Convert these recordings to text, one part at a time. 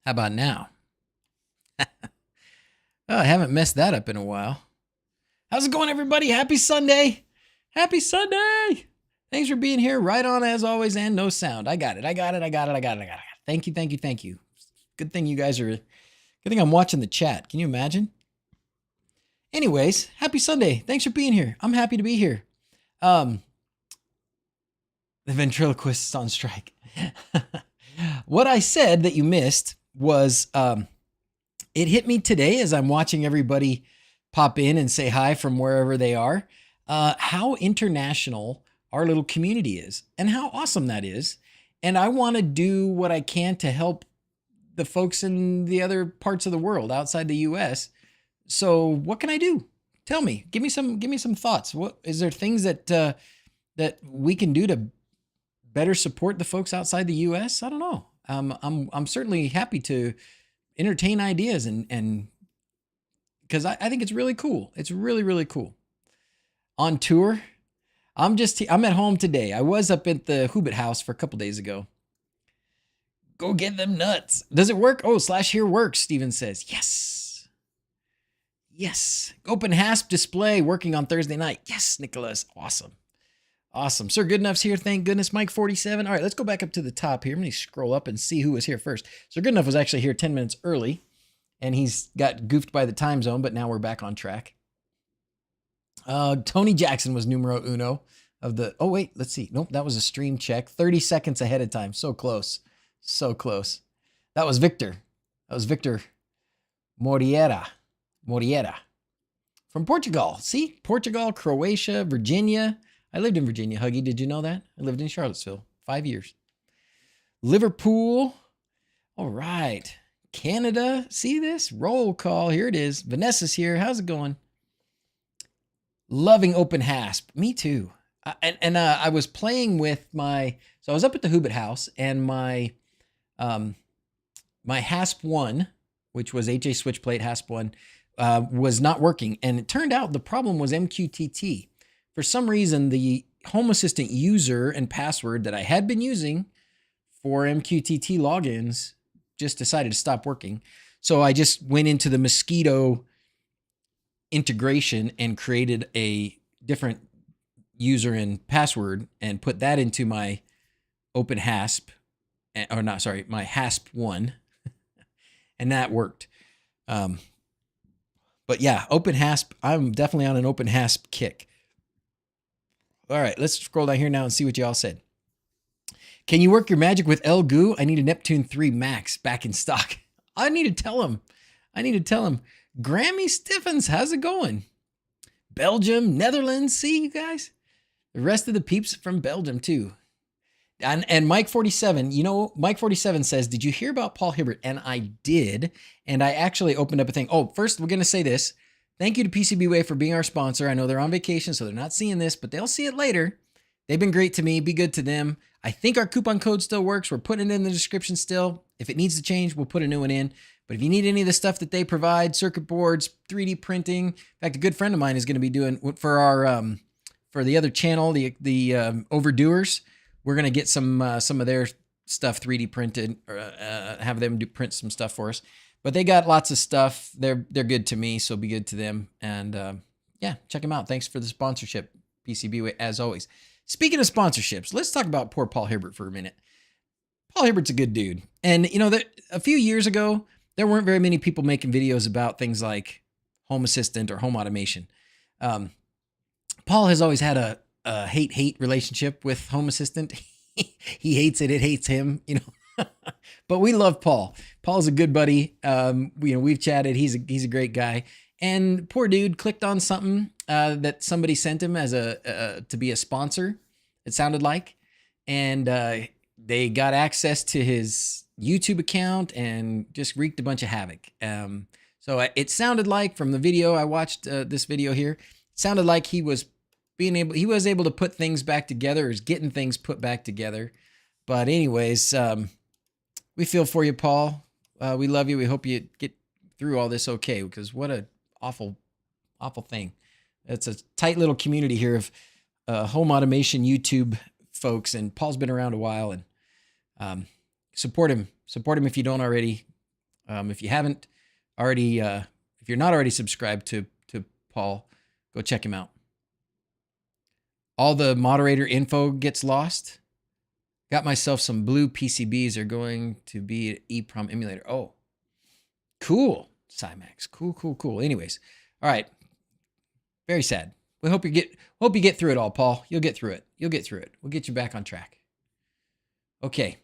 How about now? Oh, I haven't messed that up in a while. How's it going, everybody? Happy Sunday. Happy Sunday. Thanks for being here. Right on as always, and no sound. I got it. Thank you. Good thing you guys are, good thing I'm watching the chat. Can you imagine? Anyways, happy Sunday. Thanks for being here. I'm happy to be here. The ventriloquist's on strike. What I said that you missed was it hit me today as I'm watching everybody pop in and say hi from wherever they are, how international our little community is and how awesome that is. And I want to do what I can to help the folks in the other parts of the world outside the US. So what can I do? Tell me, give me some thoughts. What is there things that that we can do to better support the folks outside the US? I don't know. I'm certainly happy to entertain ideas and because I think it's really cool. It's really cool. On tour, I'm at home today. I was up at the Hobbit house for a couple days ago. Go get them nuts. Does it work? Oh, /here works, Steven says. Yes. OpenHASP display working on Thursday night. Yes, Nicholas. Awesome. Sir Goodenough's here. Thank goodness. Mike 47. All right, let's go back up to the top here. Let me scroll up and see who was here first. Sir Goodenough was actually here 10 minutes early, and he's got goofed by the time zone, but now we're back on track. Tony Jackson was numero uno of the, oh wait, let's see. Nope, that was a stream check. 30 seconds ahead of time. So close. That was Victor. Moriera from Portugal. See, Portugal, Croatia, Virginia. I lived in Virginia, Huggy. Did you know that? I lived in Charlottesville 5 years. Liverpool. All right. Canada. See this? Roll call. Here it is. Vanessa's here. How's it going? Loving OpenHASP. Me too. I was playing with so I was up at the Hobbit house and my HASP 1, which was HA switchplate HASP 1, was not working. And it turned out the problem was MQTT. For some reason, the Home Assistant user and password that I had been using for MQTT logins just decided to stop working. So I just went into the Mosquito integration and created a different user and password and put that into my OpenHASP, my HASP 1, and that worked. But yeah, OpenHASP, I'm definitely on an OpenHASP kick. All right, let's scroll down here now and see what y'all said. Can you work your magic with LGoo? I need a Neptune 3 Max back in stock. I need to tell him. Grammy Stiffens, how's it going? Belgium, Netherlands, see you guys? The rest of the peeps from Belgium too. And Mike 47, Mike 47 says, did you hear about Paul Hibbert? And I did. And I actually opened up a thing. Oh, first we're going to say this. Thank you to PCBWay for being our sponsor. I know they're on vacation, so they're not seeing this, but they'll see it later. They've been great to me. Be good to them. I think our coupon code still works. We're putting it in the description still. If it needs to change, we'll put a new one in. But if you need any of the stuff that they provide, circuit boards, 3D printing, in fact, a good friend of mine is going to be doing for our for the other channel, the Overdoers. We're going to get some of their stuff 3D printed, or have them print some stuff for us. But they got lots of stuff. They're good to me, so be good to them. And yeah, check them out. Thanks for the sponsorship, PCBWay, as always. Speaking of sponsorships, let's talk about poor Paul Hibbert for a minute. Paul Hibbert's a good dude. And, a few years ago, there weren't very many people making videos about things like Home Assistant or home automation. Paul has always had a hate-hate relationship with Home Assistant. He hates it. It hates him, But we love Paul. Paul's a good buddy. We've chatted. He's a great guy. And poor dude clicked on something that somebody sent him as to be a sponsor, it sounded like. And they got access to his YouTube account and just wreaked a bunch of havoc. So it sounded like, from the video I watched, this video here, it sounded like he was able to put things back together, or is getting things put back together. But anyways, we feel for you, Paul. We love you. We hope you get through all this okay, because what a awful thing. It's a tight little community here of home automation YouTube folks, and Paul's been around a while, and support him if you don't already. If you haven't already, if you're not already subscribed to Paul, go check him out. All the moderator info gets lost. Got myself some blue PCBs. Are going to be an EEPROM emulator. Oh, cool, Cymax. Cool. Anyways, all right. Very sad. We hope you get through it all, Paul. You'll get through it. We'll get you back on track. Okay.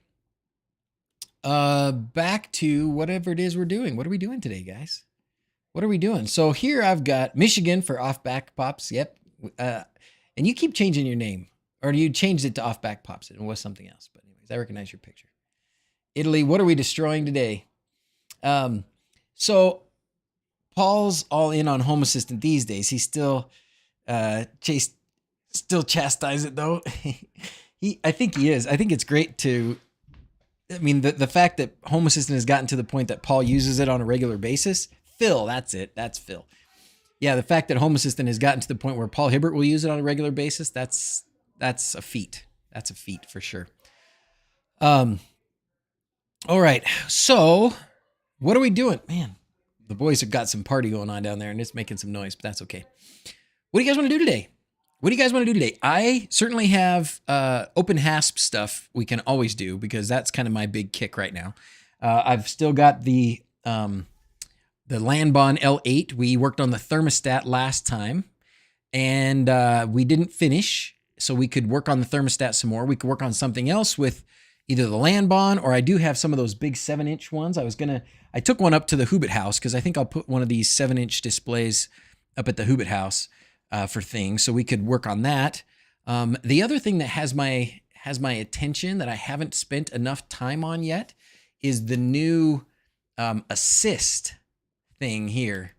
Back to whatever it is we're doing. What are we doing today, guys? What are we doing? So here I've got Michigan for off back pops. Yep. And you keep changing your name, or you changed it to off back pops. It was something else, but anyways, I recognize your picture. Italy, what are we destroying today? So Paul's all in on Home Assistant these days. He's still chastise it though. I think he is. I think it's great to. I mean, the fact that Home Assistant has gotten to the point that Paul uses it on a regular basis. Phil, that's it. That's Phil. Yeah, the fact that Home Assistant has gotten to the point where Paul Hibbert will use it on a regular basis, that's a feat. That's a feat for sure. All right. So what are we doing? Man, the boys have got some party going on down there and it's making some noise, but that's okay. What do you guys want to do today? I certainly have OpenHASP stuff we can always do because that's kind of my big kick right now. I've still got the Lanbon L8. We worked on the thermostat last time and we didn't finish. So we could work on the thermostat some more. We could work on something else with either the Lanbon or I do have some of those big 7-inch ones. I took one up to the Hobbit house because I think I'll put one of these 7-inch displays up at the Hobbit house for things. So we could work on that. The other thing that has my attention that I haven't spent enough time on yet is the new assist thing here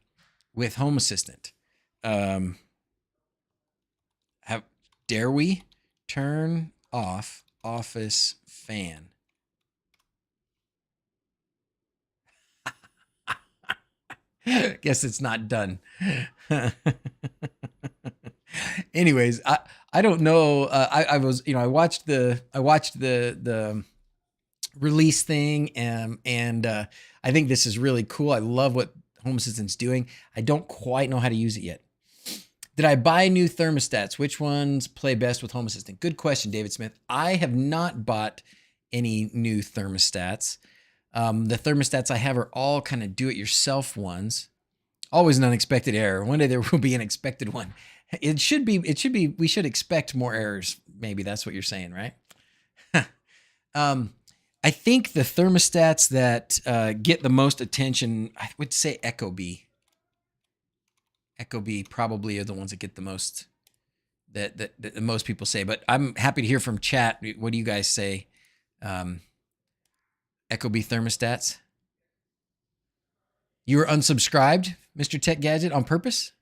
with Home Assistant. Dare we turn off office fan? Guess it's not done. Anyways, I don't know. I was, I watched the release thing and I think this is really cool. I love what Home Assistant's doing. I don't quite know how to use it yet. Did I buy new thermostats? Which ones play best with Home Assistant? Good question, David Smith. I have not bought any new thermostats. The thermostats I have are all kind of do-it-yourself ones. Always an unexpected error. One day there will be an expected one. We should expect more errors. Maybe that's what you're saying, right? I think the thermostats that get the most attention, I would say Ecobee. Ecobee probably are the ones that get the most, that most people say. But I'm happy to hear from chat. What do you guys say? Ecobee thermostats. You were unsubscribed, Mr. Tech Gadget, on purpose?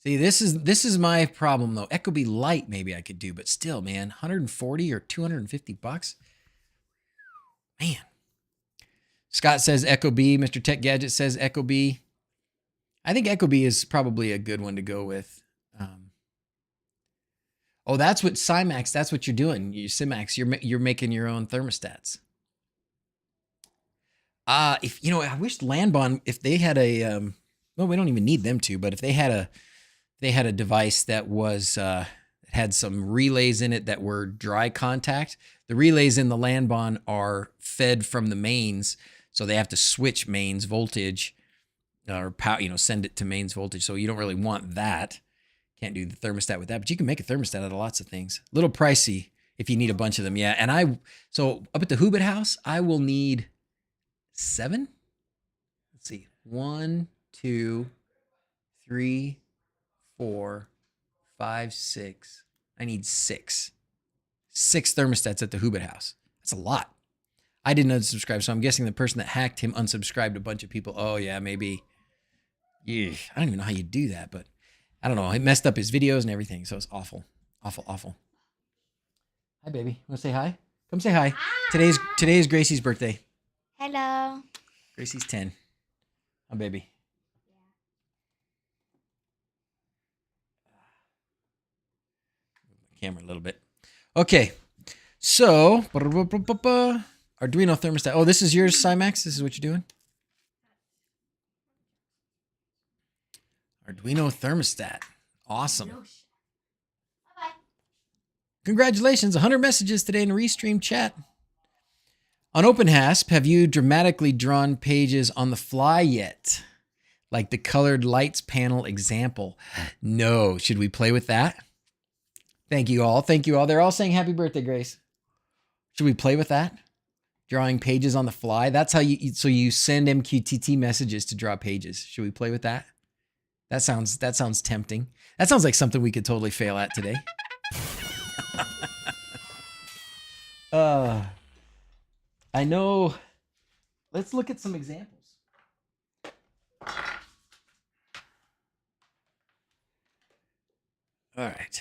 See, this is my problem though. Ecobee Light maybe I could do, but still, man, 140 or 250 bucks. Man. Scott says Ecobee. Mr. Tech Gadget says Ecobee. I think Ecobee is probably a good one to go with. Oh, that's what Cymax. That's what you're doing. You Cymax. You're making your own thermostats. If I wish Lanbon, if they had a well, we don't even need them to, but if they had a device that was had some relays in it that were dry contact. The relays in the Lanbon are fed from the mains, so they have to switch mains voltage or power, send it to mains voltage. So you don't really want that. Can't do the thermostat with that, but you can make a thermostat out of lots of things. A little pricey if you need a bunch of them. Yeah, and so up at the Hobbit house, I will need 7. Let's see, 1, 2, 3, 4, 5, 6. I need 6 thermostats at the Hobbit house. That's a lot. I didn't unsubscribe, so I'm guessing the person that hacked him unsubscribed a bunch of people. Oh yeah, maybe. Yeah, I don't even know how you do that, but I don't know. It messed up his videos and everything, so it's awful. Awful. Hi, baby. Want to say hi? Come say hi. Hi. Today is Gracie's birthday. Hello. Gracie's 10. Hi, baby. Camera a little bit. Okay. So, Arduino thermostat. Oh, this is yours, Cymax? This is what you're doing? Arduino thermostat. Awesome. Congratulations, 100 messages today in Restream chat. On OpenHASP, have you dramatically drawn pages on the fly yet? Like the colored lights panel example. No. Should we play with that? Thank you all. Thank you all. They're all saying happy birthday, Grace. Should we play with that? Drawing pages on the fly? That's how you send MQTT messages to draw pages. Should we play with that? That sounds tempting. That sounds like something we could totally fail at today. I know. Let's look at some examples. All right.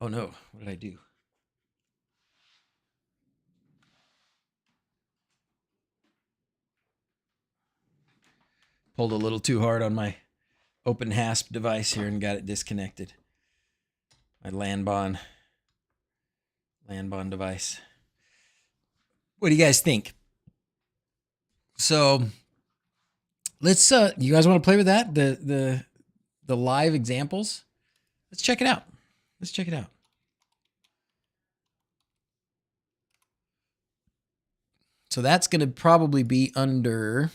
Oh no, what did I do? Pulled a little too hard on my OpenHASP device here and got it disconnected. My LAN device. What do you guys think? So let's you guys want to play with that? The live examples? Let's check it out. Let's check it out. So that's going to probably be under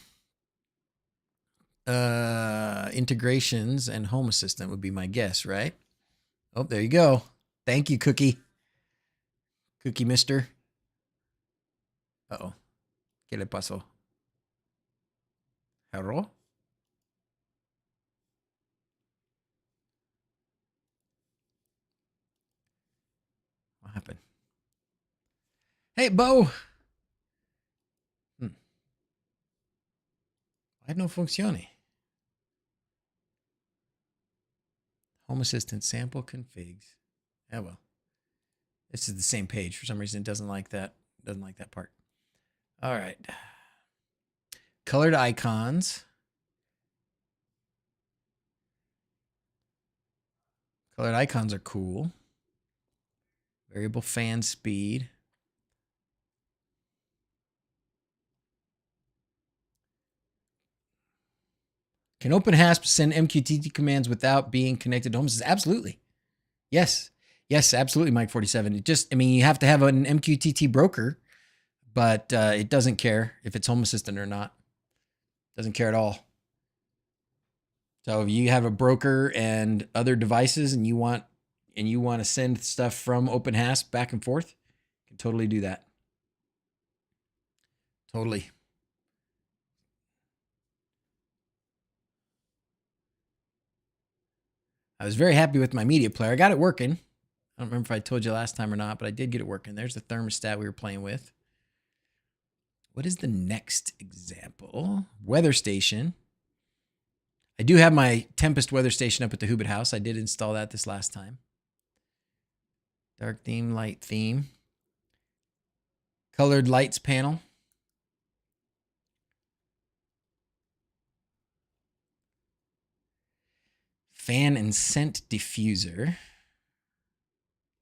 integrations and Home Assistant would be my guess, right? Oh, there you go. Thank you, Cookie. Cookie Mister. Uh-oh. ¿Qué le pasó? Hello? What happened? Hey, Bo. Why no funcione? Home Assistant sample configs. Oh well. This is the same page. For some reason it doesn't like that. Doesn't like that part. All right. Colored icons. Colored icons are cool. Variable fan speed. Can OpenHASP send MQTT commands without being connected to Home Assistant? Absolutely. Yes. Yes, absolutely, Mike47. It just, I mean, you have to have an MQTT broker, but it doesn't care if it's Home Assistant or not. Doesn't care at all. So if you have a broker and other devices and you want to send stuff from OpenHASP back and forth, you can totally do that. Totally. I was very happy with my media player. I got it working. I don't remember if I told you last time or not, but I did get it working. There's the thermostat we were playing with. What is the next example? Weather station. I do have my Tempest weather station up at the Hibbert house. I did install that this last time. Dark theme, light theme. Colored lights panel. Fan and scent diffuser.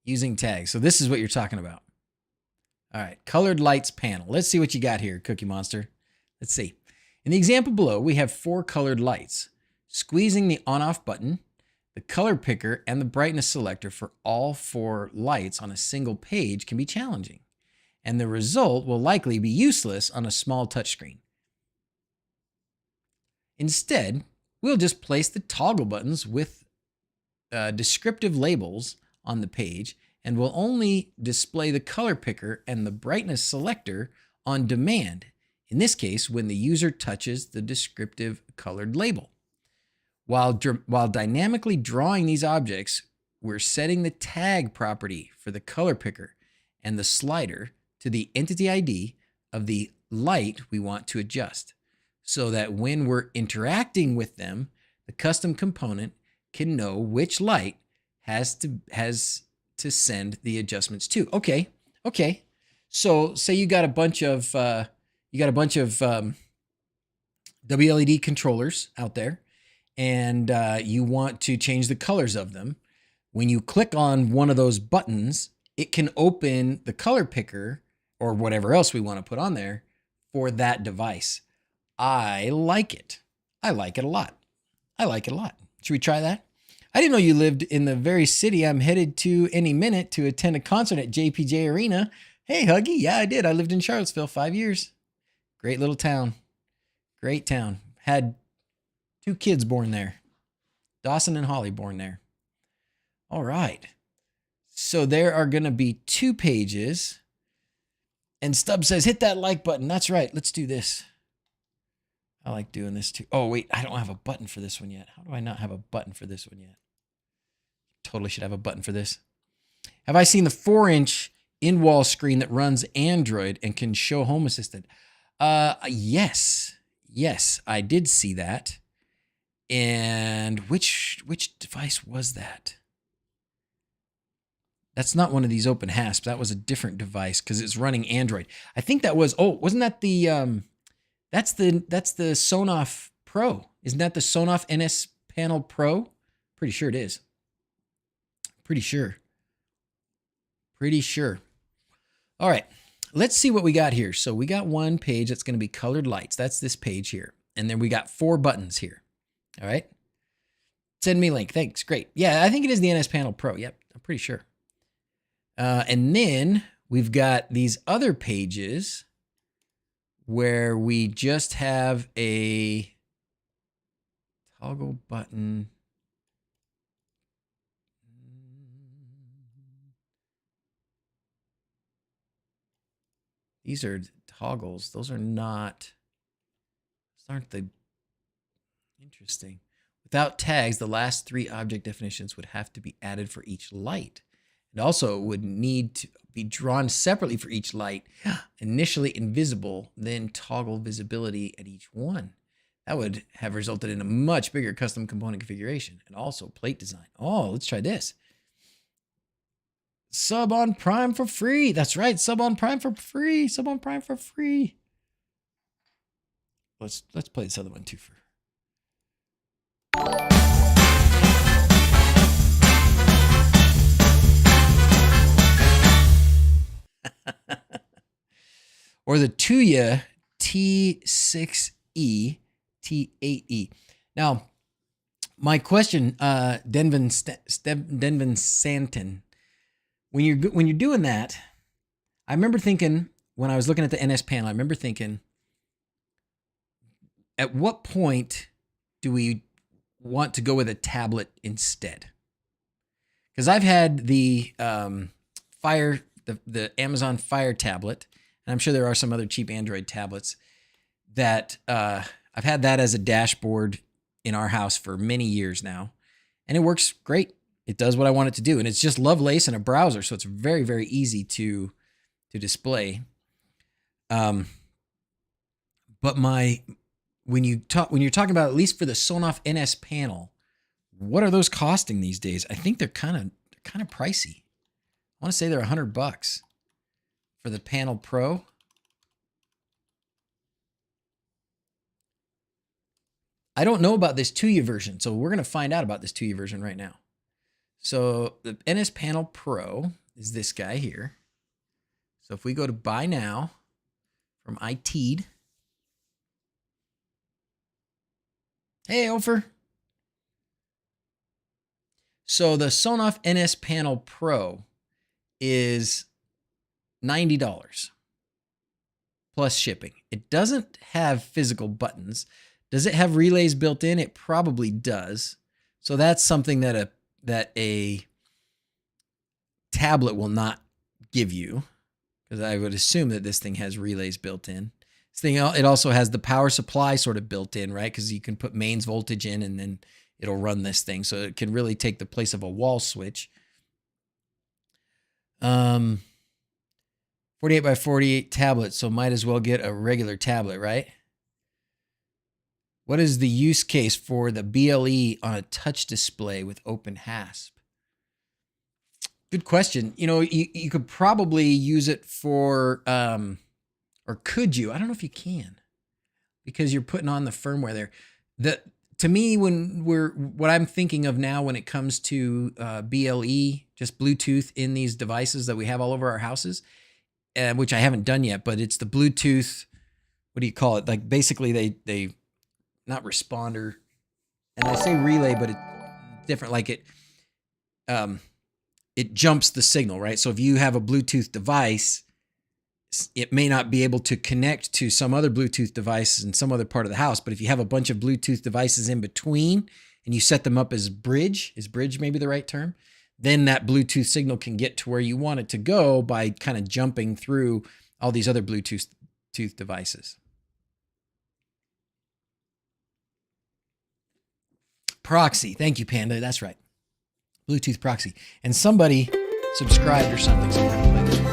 Using tags. So this is what you're talking about. All right, colored lights panel. Let's see what you got here, Cookie Monster. Let's see. In the example below, we have 4 colored lights. Squeezing the on-off button, the color picker, and the brightness selector for all 4 lights on a single page can be challenging, and the result will likely be useless on a small touchscreen. Instead, we'll just place the toggle buttons with descriptive labels on the page, and we'll only display the color picker and the brightness selector on demand, in this case when the user touches the descriptive colored label. While dynamically drawing these objects, we're setting the tag property for the color picker and the slider to the entity ID of the light we want to adjust, so that when we're interacting with them, the custom component can know which light has to send the adjustments to. Okay. So say you got a bunch of wLED controllers out there, and you want to change the colors of them, When you click on one of those buttons, it can open the color picker or whatever else we want to put on there for that device. I like it. I like it a lot. I like it a lot. Should we try that? I didn't know you lived in the very city I'm headed to any minute to attend a concert at JPJ Arena. Hey, Huggy. Yeah, I did. I lived in Charlottesville 5 years. Great little town. Great town. Had 2 kids born there. Dawson and Holly born there. All right. So there are going to be 2 pages. And Stubb says, hit that like button. That's right. Let's do this. I like doing this too. Oh, wait. I don't have a button for this one yet. How do I not have a button for this one yet? Totally should have a button for this. Have I seen the 4-inch in-wall screen that runs Android and can show Home Assistant? Yes. Yes, I did see that. And which device was that? That's not one of these OpenHASP. That was a different device because it's running Android. I think that was, wasn't that the, that's the Signoff Pro. Isn't that the Signoff NS Panel Pro? Pretty sure it is. Pretty sure. All right, let's see what we got here. So we got one page that's going to be colored lights. That's this page here. And then we got 4 buttons here. All right. Send me a link. Thanks. Great. Yeah, I think it is the NS Panel Pro. Yep, I'm pretty sure. And then we've got these other pages where we just have a toggle button. These are toggles. Those are not, aren't they interesting? Without tags, the last 3 object definitions would have to be added for each light. It also would need to be drawn separately for each light, initially invisible, then toggle visibility at each one. That would have resulted in a much bigger custom component configuration and also plate design. Oh, let's try this. Sub on Prime for free. That's right. Sub on Prime for free. Sub on Prime for free. Let's play this other one too for. Or the Tuya T6E T8E. Now, my question, Denvin Santon, when you're doing that, I remember thinking when I was looking at the NS panel, I remember thinking, at what point do we want to go with a tablet instead? Because I've had the the Amazon Fire tablet, and I'm sure there are some other cheap Android tablets that I've had that as a dashboard in our house for many years now, and it works great. It does what I want it to do, and it's just Lovelace and a browser, so it's very, very easy to display. But when you're talking about, at least for the Signoff NS panel, what are those costing these days? I think they're kind of pricey. I want to say they're $100 for the Panel Pro. I don't know about this Tuya version, so we're going to find out about this Tuya version right now. So the NS Panel Pro is this guy here. So if we go to Buy Now from IT'd. Hey, Ofer. So the Signoff NS Panel Pro is $90 plus shipping. It doesn't have physical buttons. Does it have relays built in? It probably does. So that's something that a tablet will not give you, because I would assume that this thing has relays built in. This thing, it also has the power supply sort of built in, right? Because you can put mains voltage in and then it'll run this thing. So it can really take the place of a wall switch. 48 by 48 tablet, so might as well get a regular tablet, right? What is the use case for the BLE on a touch display with OpenHASP? Good question. You know, you could probably use it for, or could you? I don't know if you can, because you're putting on the firmware there. to me, what I'm thinking of now when it comes to BLE, just Bluetooth in these devices that we have all over our houses, which I haven't done yet, but it's the Bluetooth, what do you call it? Like basically they not responder, and I say relay, but it's different. Like it jumps the signal, right? So if you have a Bluetooth device, it may not be able to connect to some other Bluetooth device in some other part of the house. But if you have a bunch of Bluetooth devices in between and you set them up as bridge, is bridge maybe the right term? Then that Bluetooth signal can get to where you want it to go by kind of jumping through all these other Bluetooth devices. Proxy. Thank you, Panda. That's right. Bluetooth proxy. And somebody subscribed or something. So we're going to play this one.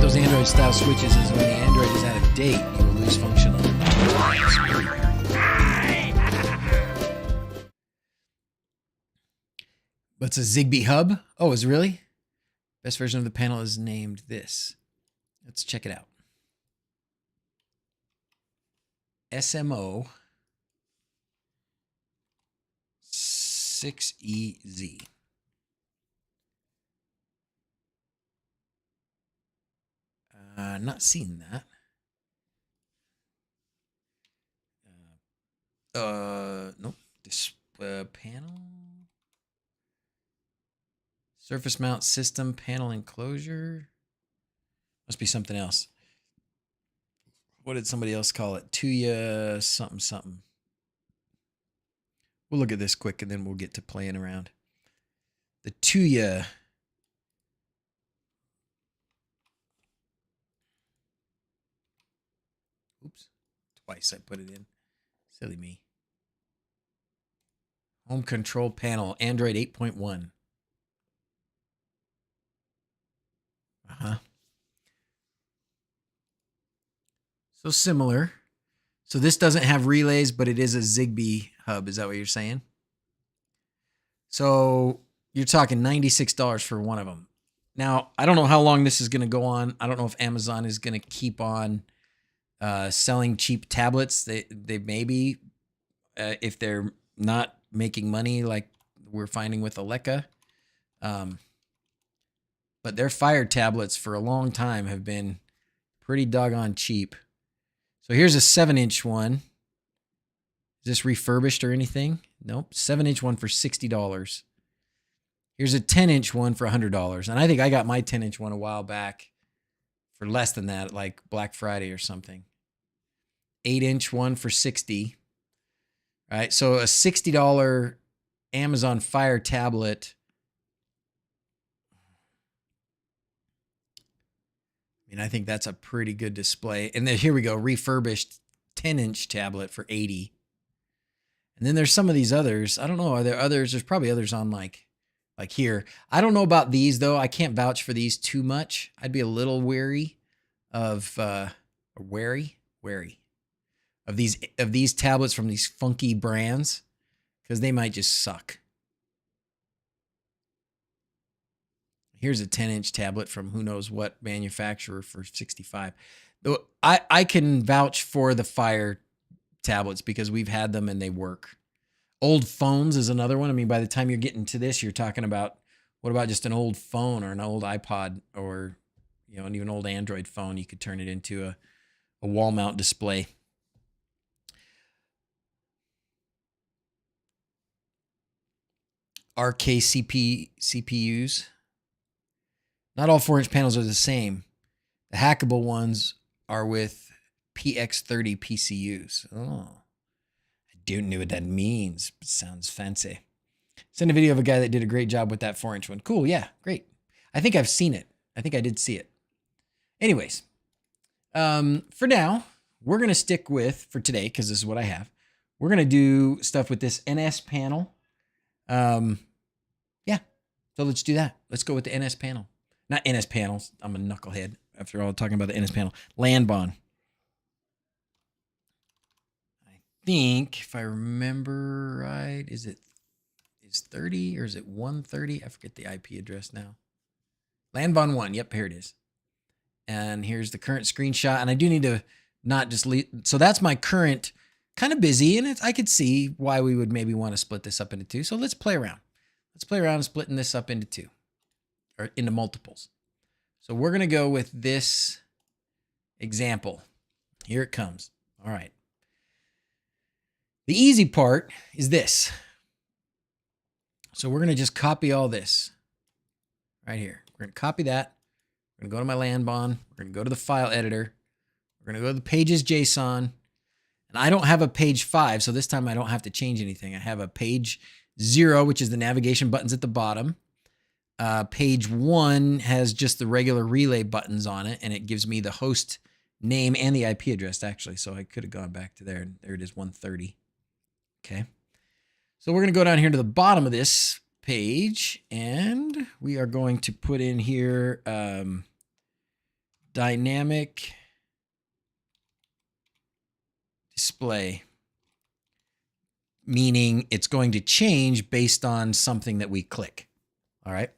Those Android style switches is when the Android is out of date, you will lose function on it. But it's a Zigbee hub. Oh, is it really? Best version of the panel is named this. Let's check it out. SMO 6EZ. Not seeing that. Nope. This panel. Surface mount system panel enclosure. Must be something else. What did somebody else call it? Tuya something something. We'll look at this quick and then we'll get to playing around. The Tuya. Oops. Twice I put it in. Silly me. Home control panel, Android 8.1. So similar. So this doesn't have relays, but it is a Zigbee hub. Is that what you're saying? So you're talking $96 for one of them. Now, I don't know how long this is going to go on. I don't know if Amazon is going to keep on selling cheap tablets. They may be, if they're not making money like we're finding with Alexa. But their Fire tablets for a long time have been pretty doggone cheap. So here's a 7-inch one. Is this refurbished or anything? Nope. 7-inch one for $60. Here's a 10-inch one for $100. And I think I got my 10-inch one a while back for less than that, like Black Friday or something. 8-inch one for $60. All right. So a $60 Amazon Fire tablet. I mean, I think that's a pretty good display. And then here we go, refurbished 10-inch tablet for $80. And then there's some of these others. I don't know. Are there others? There's probably others on like here. I don't know about these though. I can't vouch for these too much. I'd be a little wary of wary of these tablets from these funky brands because they might just suck. Here's a 10-inch tablet from who knows what manufacturer for $65. Though I can vouch for the Fire tablets because we've had them and they work. Old phones is another one. I mean, by the time you're getting to this, you're talking about, what about just an old phone or an old iPod or, you know, an even old Android phone? You could turn it into a wall mount display. RK CPUs. Not all 4-inch panels are the same. The hackable ones are with PX30 PCUs. Oh, I don't know what that means, but sounds fancy. Send a video of a guy that did a great job with that 4-inch one. Cool, yeah, great. I think I've seen it. I think I did see it. Anyways, for now, we're going to stick with, for today, because this is what I have, we're going to do stuff with this NS panel. Yeah, so let's do that. Let's go with the NS panel. Not NS panels. I'm a knucklehead. After all, talking about the NS panel. Landbon. I think, if I remember right, is 30 or is it 130? I forget the IP address now. Landbon 1. Yep, here it is. And here's the current screenshot. And I do need to not just leave. So that's my current, kind of busy, and I could see why we would maybe want to split this up into two. So let's play around. Let's play around splitting this up into two, or into multiples. So we're going to go with this example. Here it comes. All right. The easy part is this. So we're going to just copy all this right here. We're going to copy that. We're going to go to my Landbon. We're going to go to the file editor. We're going to go to the pages JSON. And I don't have a page 5, so this time I don't have to change anything. I have a page 0, which is the navigation buttons at the bottom. Page 1 has just the regular relay buttons on it, and it gives me the host name and the IP address, actually. So I could have gone back to there, and there it is, 130. Okay. So we're going to go down here to the bottom of this page, and we are going to put in here dynamic display, meaning it's going to change based on something that we click. All right.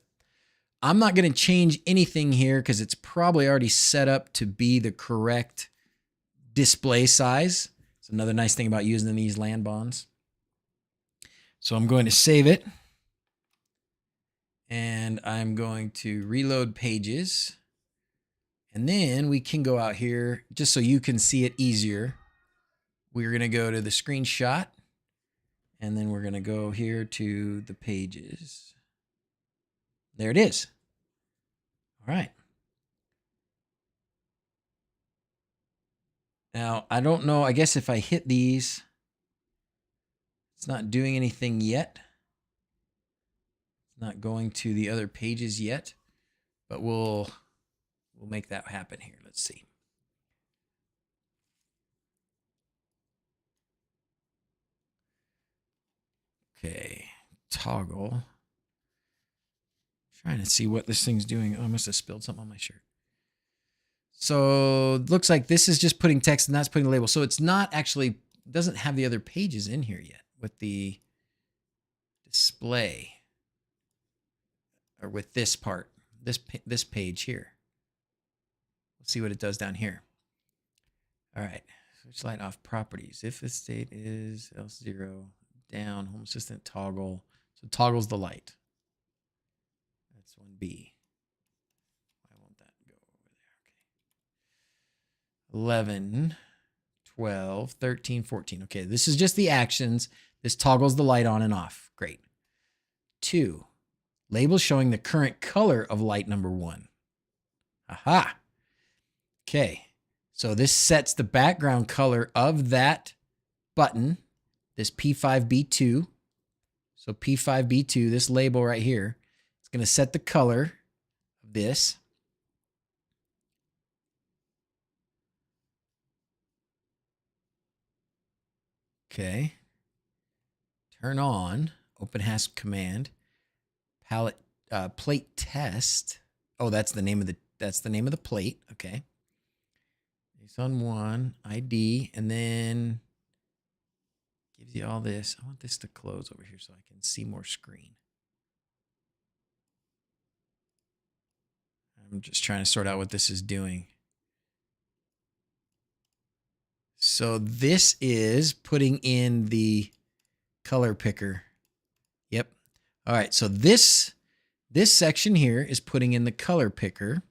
I'm not going to change anything here because it's probably already set up to be the correct display size. It's another nice thing about using these Landbons. So I'm going to save it, and I'm going to reload pages, and then we can go out here just so you can see it easier. We're going to go to the screenshot, and then we're going to go here to the pages. There it is. All right. Now, I don't know. I guess if I hit these, it's not doing anything yet. It's not going to the other pages yet, but we'll make that happen here. Let's see. Okay, toggle. Trying to see what this thing's doing. Oh, I must have spilled something on my shirt. So it looks like this is just putting text and that's putting the label. So it's not actually, doesn't have the other pages in here yet with the display, or with this part, this page here. Let's see what it does down here. All right, switch light off properties. If the state is else 0, down, home assistant toggle. So toggles the light. That's 1B. Why won't that go over there? Okay. 11, 12, 13, 14. Okay, this is just the actions. This toggles the light on and off. Great. 2, label showing the current color of light number 1. Aha. Okay, so this sets the background color of that button, this P5B2. So P5B2, this label right here, it's going to set the color of this. Okay. Turn on OpenHASP command, plate test. Oh, that's the name of the plate. Okay. JSON 1 ID, and then gives you all this. I want this to close over here so I can see more screen. I'm just trying to sort out what this is doing. So this is putting in the color picker. Yep. All right. So this section here is putting in the color picker.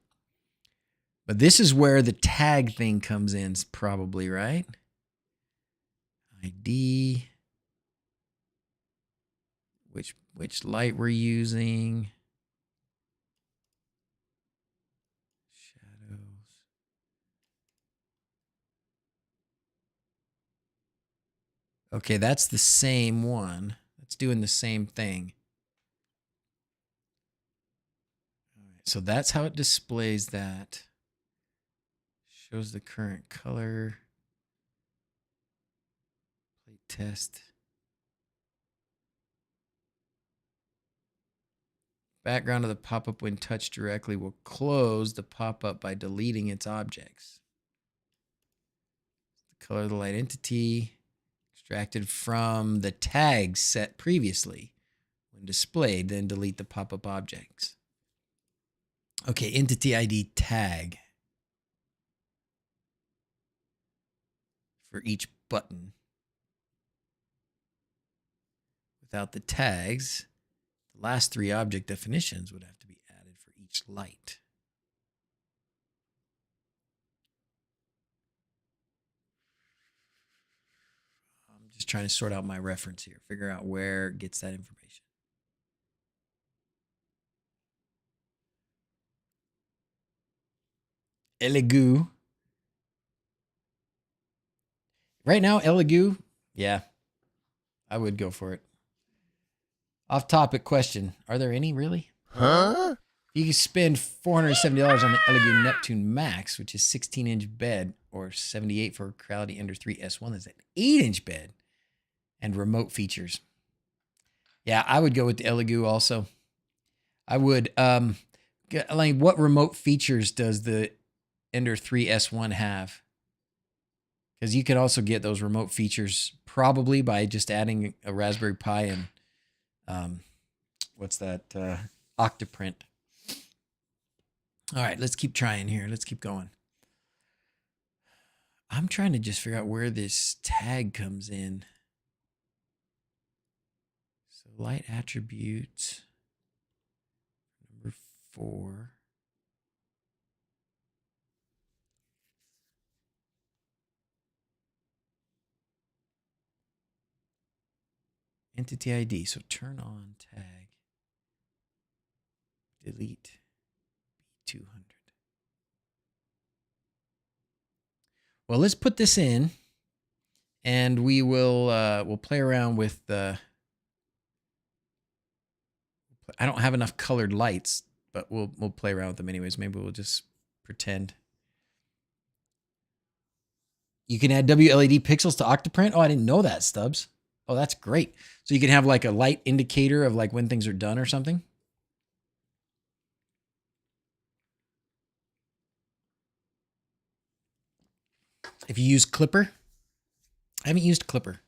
But this is where the tag thing comes in, probably, right? ID. Which light we're using. Shadows. Okay, that's the same one. That's doing the same thing. All right, so that's how it displays that. Shows the current color. Plate test. Background of the pop-up when touched directly will close the pop-up by deleting its objects. The color of the light entity extracted from the tags set previously. When displayed, then delete the pop-up objects. Okay, entity ID tag. for each button. Without the tags, the last 3 object definitions would have to be added for each light. I'm just trying to sort out my reference here, figure out where it gets that information. Elegoo. Right now, Elegoo, yeah, I would go for it. Off topic question. Are there any really? Huh? You can spend $470 on the Elegoo Neptune Max, which is 16-inch bed, or $78 for Creality Ender 3 S1. That's an 8-inch bed and remote features. Yeah, I would go with the Elegoo also. I would. Like, what remote features does the Ender 3 S1 have? Because you could also get those remote features probably by just adding a Raspberry Pi and what's that? Octoprint. All right, let's keep trying here. Let's keep going. I'm trying to just figure out where this tag comes in. So light attributes, number 4. Entity ID, so turn on tag, delete B200. Well, let's put this in, and we will we'll play around with the. I don't have enough colored lights, but we'll play around with them anyways. Maybe we'll just pretend. You can add wLED pixels to Octoprint. Oh, I didn't know that, Stubbs. Oh, that's great. So you can have like a light indicator of like when things are done or something. If you use Clipper. I haven't used Clipper.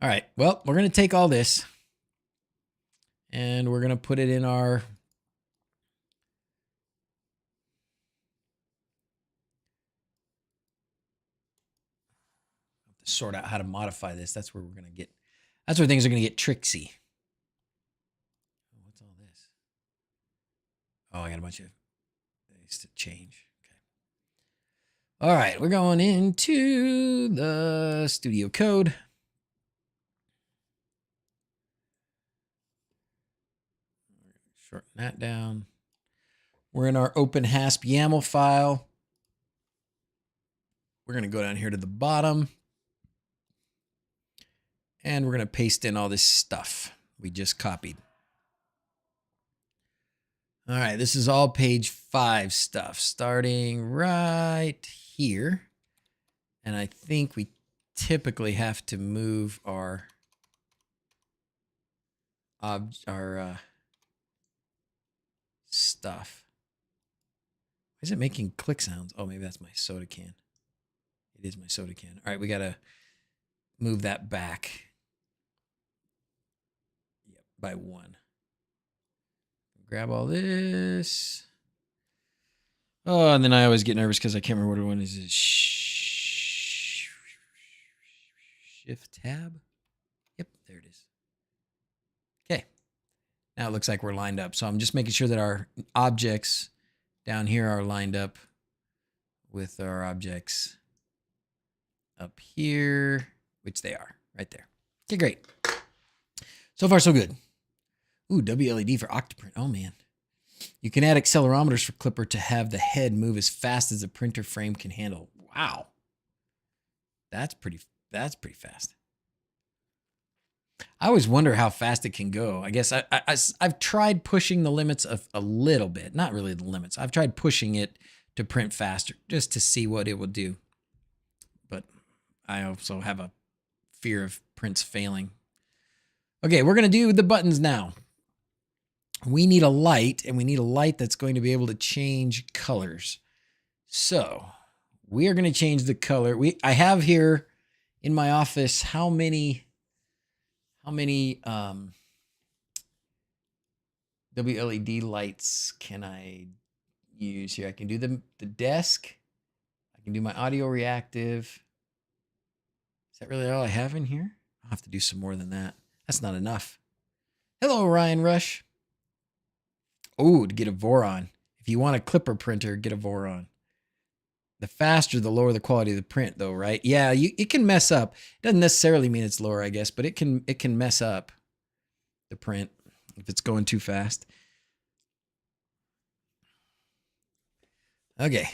All right. Well, we're going to take all this and we're going to put it in our sort out how to modify this. That's where we're going to get. That's where things are going to get tricksy. What's all this? Oh, I got a bunch of things to change. Okay. All right, we're going into the studio code. Shorten that down. We're in our OpenHASP YAML file. We're going to go down here to the bottom. And we're going to paste in all this stuff we just copied. All right, this is all page 5 stuff, starting right here. And I think we typically have to move our stuff. Why is it making click sounds? Oh, maybe that's my soda can. It is my soda can. All right, we got to move that back. Yep, by 1. Grab all this. Oh, and then I always get nervous because I can't remember what one is. Shift tab. Yep, there it is. Okay. Now it looks like we're lined up. So I'm just making sure that our objects down here are lined up with our objects up here, which they are right there. Okay, great. So far, so good. Ooh, wLED for Octoprint. Oh, man. You can add accelerometers for Clipper to have the head move as fast as the printer frame can handle. Wow. That's pretty fast. I always wonder how fast it can go. I guess I've tried pushing the limits a little bit. Not really the limits. I've tried pushing it to print faster just to see what it will do. But I also have a fear of prints failing. Okay, we're going to do the buttons now. We need a light, and we need a light that's going to be able to change colors. So we are going to change the color. I have here in my office how many wLED lights can I use here? I can do the desk. I I can do my audio reactive. Is that really all I have in here? I'll have to do some more than that. That's not enough. Hello, Ryan Rush. Oh, to get a Voron. If you want a clipper printer, get a Voron. The faster, the lower the quality of the print, though, right? Yeah, it can mess up. It doesn't necessarily mean it's lower, I guess, but it can mess up the print if it's going too fast. Okay.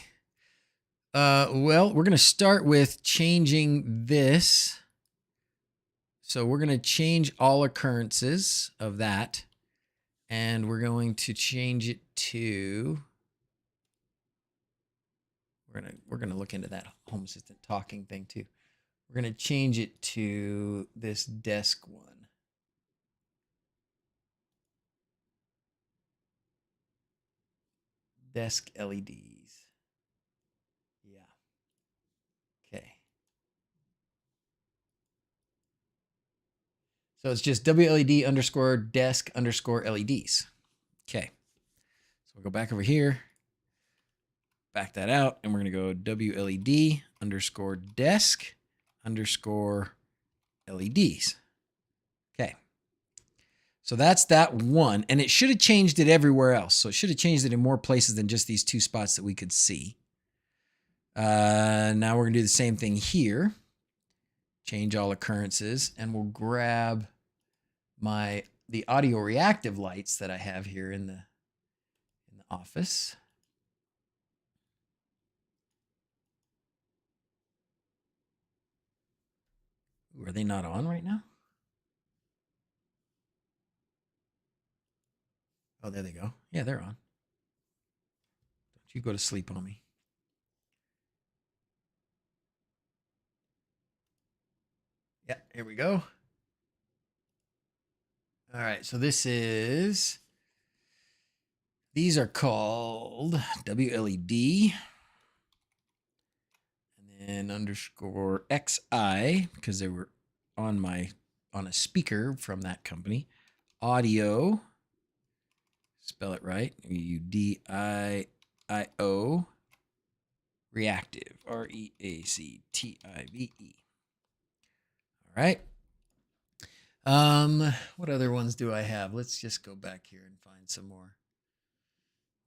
Well, we're going to start with changing this. So we're going to change all occurrences of that. And we're going to change it to, we're going to look into that Home Assistant talking thing too. We're going to change it to this desk one. Desk LEDs. Yeah. Okay. So it's just wLED underscore desk underscore LEDs. Okay. So we'll go back over here, back that out, and we're going to go wLED underscore desk underscore LEDs. Okay. So that's that one. And it should have changed it everywhere else. So it should have changed it in more places than just these two spots that we could see. Now we're going to do the same thing here. Change all occurrences, and we'll grab the audio reactive lights that I have here in the office. Ooh, are they not on right now? Oh, there they go. Yeah, they're on. Don't you go to sleep on me. Yeah, here we go. All right, so these are called wLED. And then underscore XI, because they were on a speaker from that company. Audio, spell it right, UDIIO, reactive, REACTIVE. All right. What other ones do I have? Let's just go back here and find some more.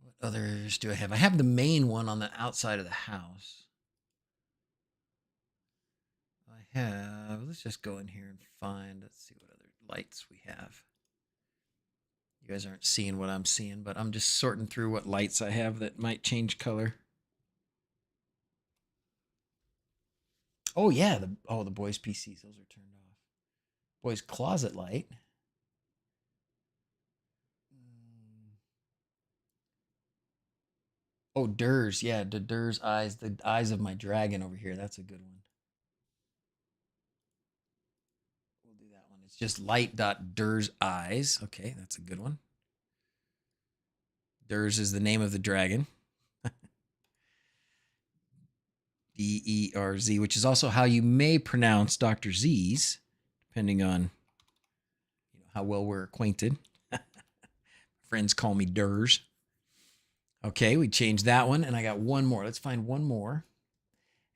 What others do I have? I have the main one on the outside of the house. Let's just go in here and find, let's see what other lights we have. You guys aren't seeing what I'm seeing, but I'm just sorting through what lights I have that might change color. Oh yeah, the boys' PCs, those are turned off. Boys' closet light. Oh, DrZzs, yeah, the DrZzs eyes, the eyes of my dragon over here. That's a good one. We'll do that one. It's just light.DrZzs eyes. Okay, that's a good one. DrZzs is the name of the dragon. DERZ, which is also how you may pronounce Dr. Z's, depending on how well we're acquainted. Friends call me DrZzs. Okay, we changed that one, and I got one more. Let's find one more.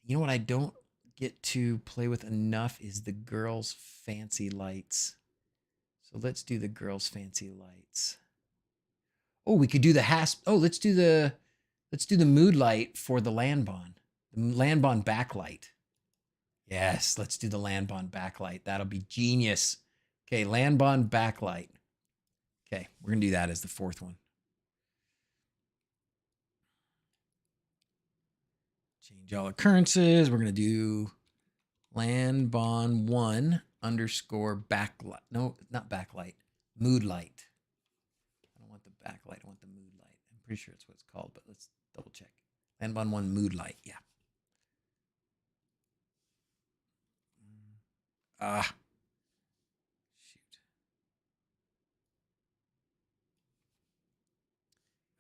You know what I don't get to play with enough is the girls' fancy lights. So let's do the girls' fancy lights. Oh, we could do the HASP. Oh, let's do the mood light for the Landbahn. The Landbahn backlight. Yes, let's do the Landbahn backlight. That'll be genius. Okay, Landbahn backlight. Okay, we're going to do that as the fourth one. Change all occurrences. We're going to do Landbahn 1 underscore backlight. No, not backlight. Mood light. I don't want the backlight. I want the mood light. I'm pretty sure it's what it's called, but let's double check. Landbahn 1 mood light. Yeah. Shoot.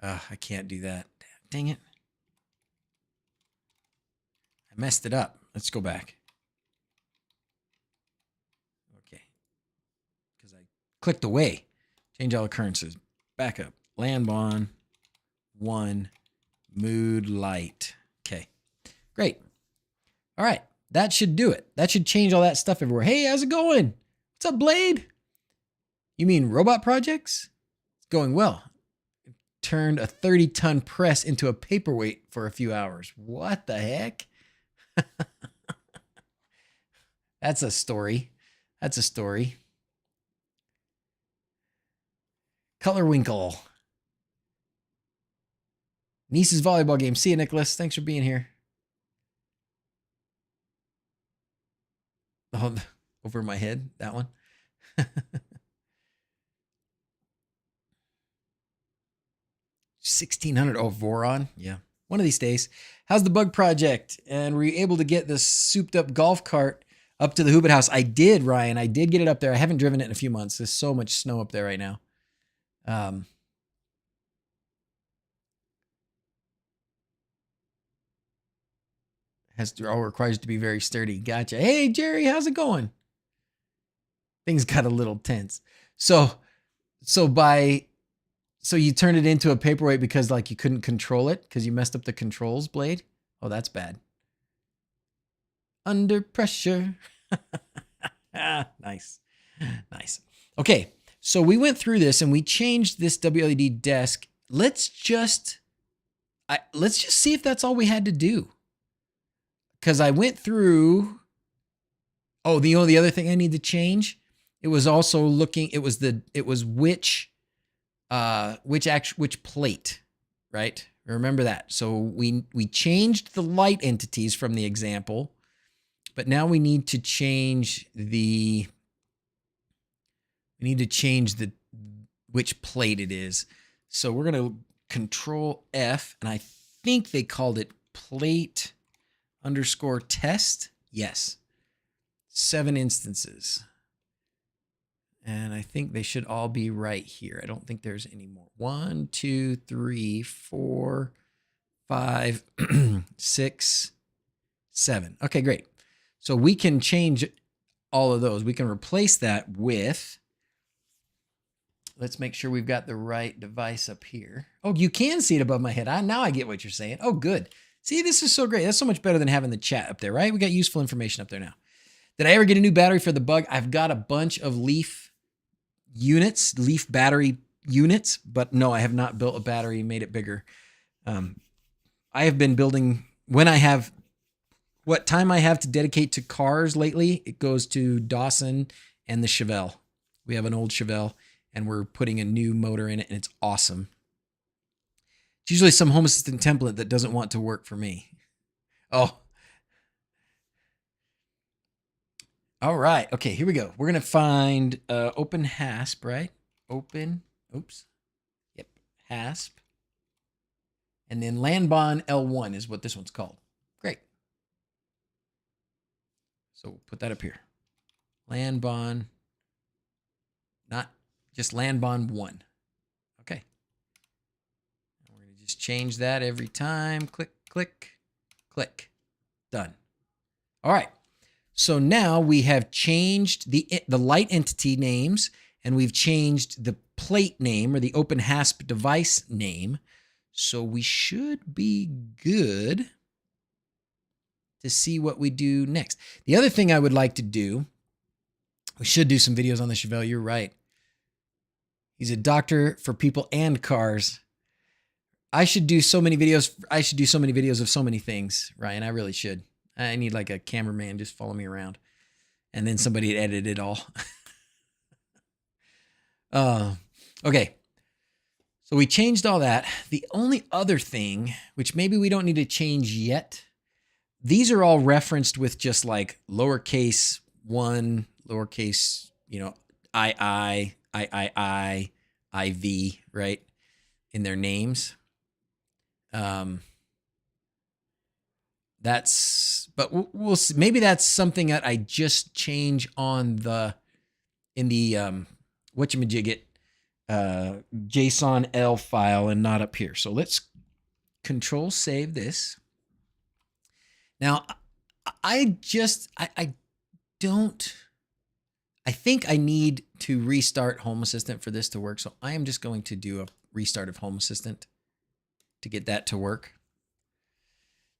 I can't do that. Dang it. I messed it up. Let's go back. Okay. Because I clicked away. Change all occurrences. Back up. Landbahn 1 mood light. Okay. Great. All right. That should do it. That should change all that stuff everywhere. Hey, how's it going? What's up, Blade? You mean robot projects? It's going well. Turned a 30-ton press into a paperweight for a few hours. What the heck? That's a story. That's a story. Colorwinkle. Niece's volleyball game. See you, Nicholas. Thanks for being here. Oh, over my head, that one. 1600. Oh, Voron. Yeah. One of these days. How's the bug project? And were you able to get this souped up golf cart up to the Hobbit house? I did, Ryan. I did get it up there. I haven't driven it in a few months. There's so much snow up there right now. Requires to be very sturdy. Gotcha. Hey, Jerry, how's it going? Things got a little tense. So you turned it into a paperweight because like you couldn't control it because you messed up the controls, Blade? Oh, that's bad. Under pressure. Nice. Nice. Okay, so we went through this and we changed this wLED desk. Let's just see if that's all we had to do. Because I went through. Oh, the only other thing I need to change. It was also looking. It was which plate, right? Remember that. So we changed the light entities from the example, but now we need to change which plate it is. So we're gonna Control F, and I think they called it plate _ test. Yes. 7 instances. And I think they should all be right here. I don't think there's any more. 1, 2, 3, 4, 5, 6, 7. Okay, great. So we can change all of those. We can replace that with, let's make sure we've got the right device up here. Oh, you can see it above my head. Now I get what you're saying. Oh, good. See, this is so great. That's so much better than having the chat up there, right? We got useful information up there now. Did I ever get a new battery for the bug? I've got a bunch of Leaf battery units, but no, I have not built a battery and made it bigger. I have been building, what time I have to dedicate to cars lately, it goes to Dawson and the Chevelle. We have an old Chevelle and we're putting a new motor in it and it's awesome. It's usually some Home Assistant template that doesn't want to work for me. Oh. All right. Okay, here we go. We're going to find OpenHASP, right? HASP. And then Lanbon L1 is what this one's called. Great. So we'll put that up here. Lanbon, not just Lanbon 1. Okay. We're going to just change that every time. Click, click, click. Done. All right. So now we have changed the light entity names and we've changed the plate name or the OpenHASP device name. So we should be good to see what we do next. The other thing I would like to do, we should do some videos on the Chevelle. You're right. He's a doctor for people and cars. I should do so many videos. I should do so many videos of so many things, Ryan. I really should. I need like a cameraman just follow me around and then somebody to edit it all. Okay. So we changed all that. The only other thing, which maybe we don't need to change yet, these are all referenced with just like lowercase 1, lowercase, I, IV, right? In their names. But we'll see. Maybe that's something that I just change in the whatchamajigget JSON L file and not up here. So let's Control save this. Now I think I need to restart Home Assistant for this to work. So I am just going to do a restart of Home Assistant to get that to work.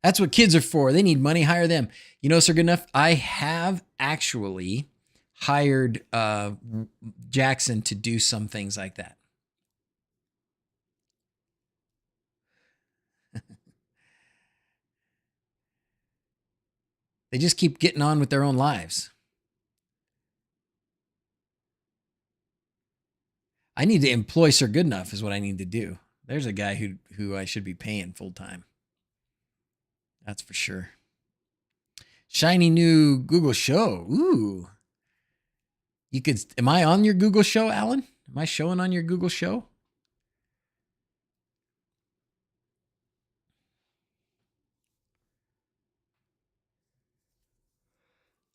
That's what kids are for. They need money. Hire them. You know, Sir Goodenough, I have actually hired Jackson to do some things like that. They just keep getting on with their own lives. I need to employ Sir Goodenough is what I need to do. There's a guy who I should be paying full time. That's for sure. Shiny new Google show. Ooh. You could, am I on your Google show, Alan? Am I showing on your Google show?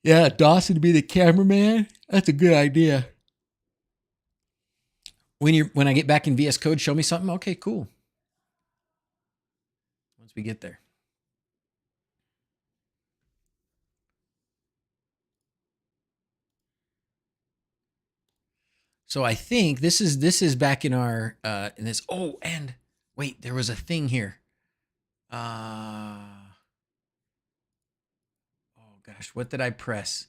Yeah, Dawson to be the cameraman. That's a good idea. When I get back in VS Code, show me something. Okay, cool. Once we get there. So I think this is back in our in this. Oh, and wait, there was a thing here. Oh gosh, what did I press?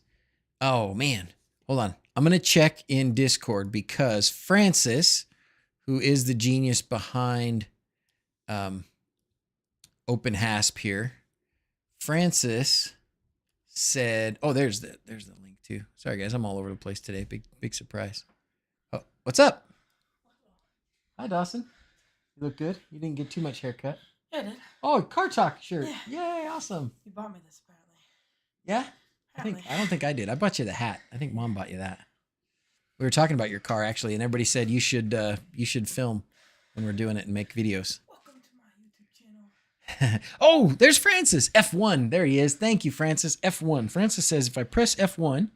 Oh man, hold on. I'm gonna check in Discord because Francis, who is the genius behind OpenHASP here, Francis said, "Oh, there's the link too." Sorry guys, I'm all over the place today. Big surprise. Oh, what's up? Hi Dawson. You look good. You didn't get too much haircut. Yeah, I did. Oh, Car Talk shirt. Yeah. Yay, awesome. You bought me this apparently. Yeah? Apparently. I don't think I did. I bought you the hat. I think Mom bought you that. We were talking about your car actually, and everybody said you should film when we're doing it and make videos. Welcome to my YouTube channel. Oh, there's Francis. F1. There he is. Thank you, Francis. F1. Francis says if I press F1,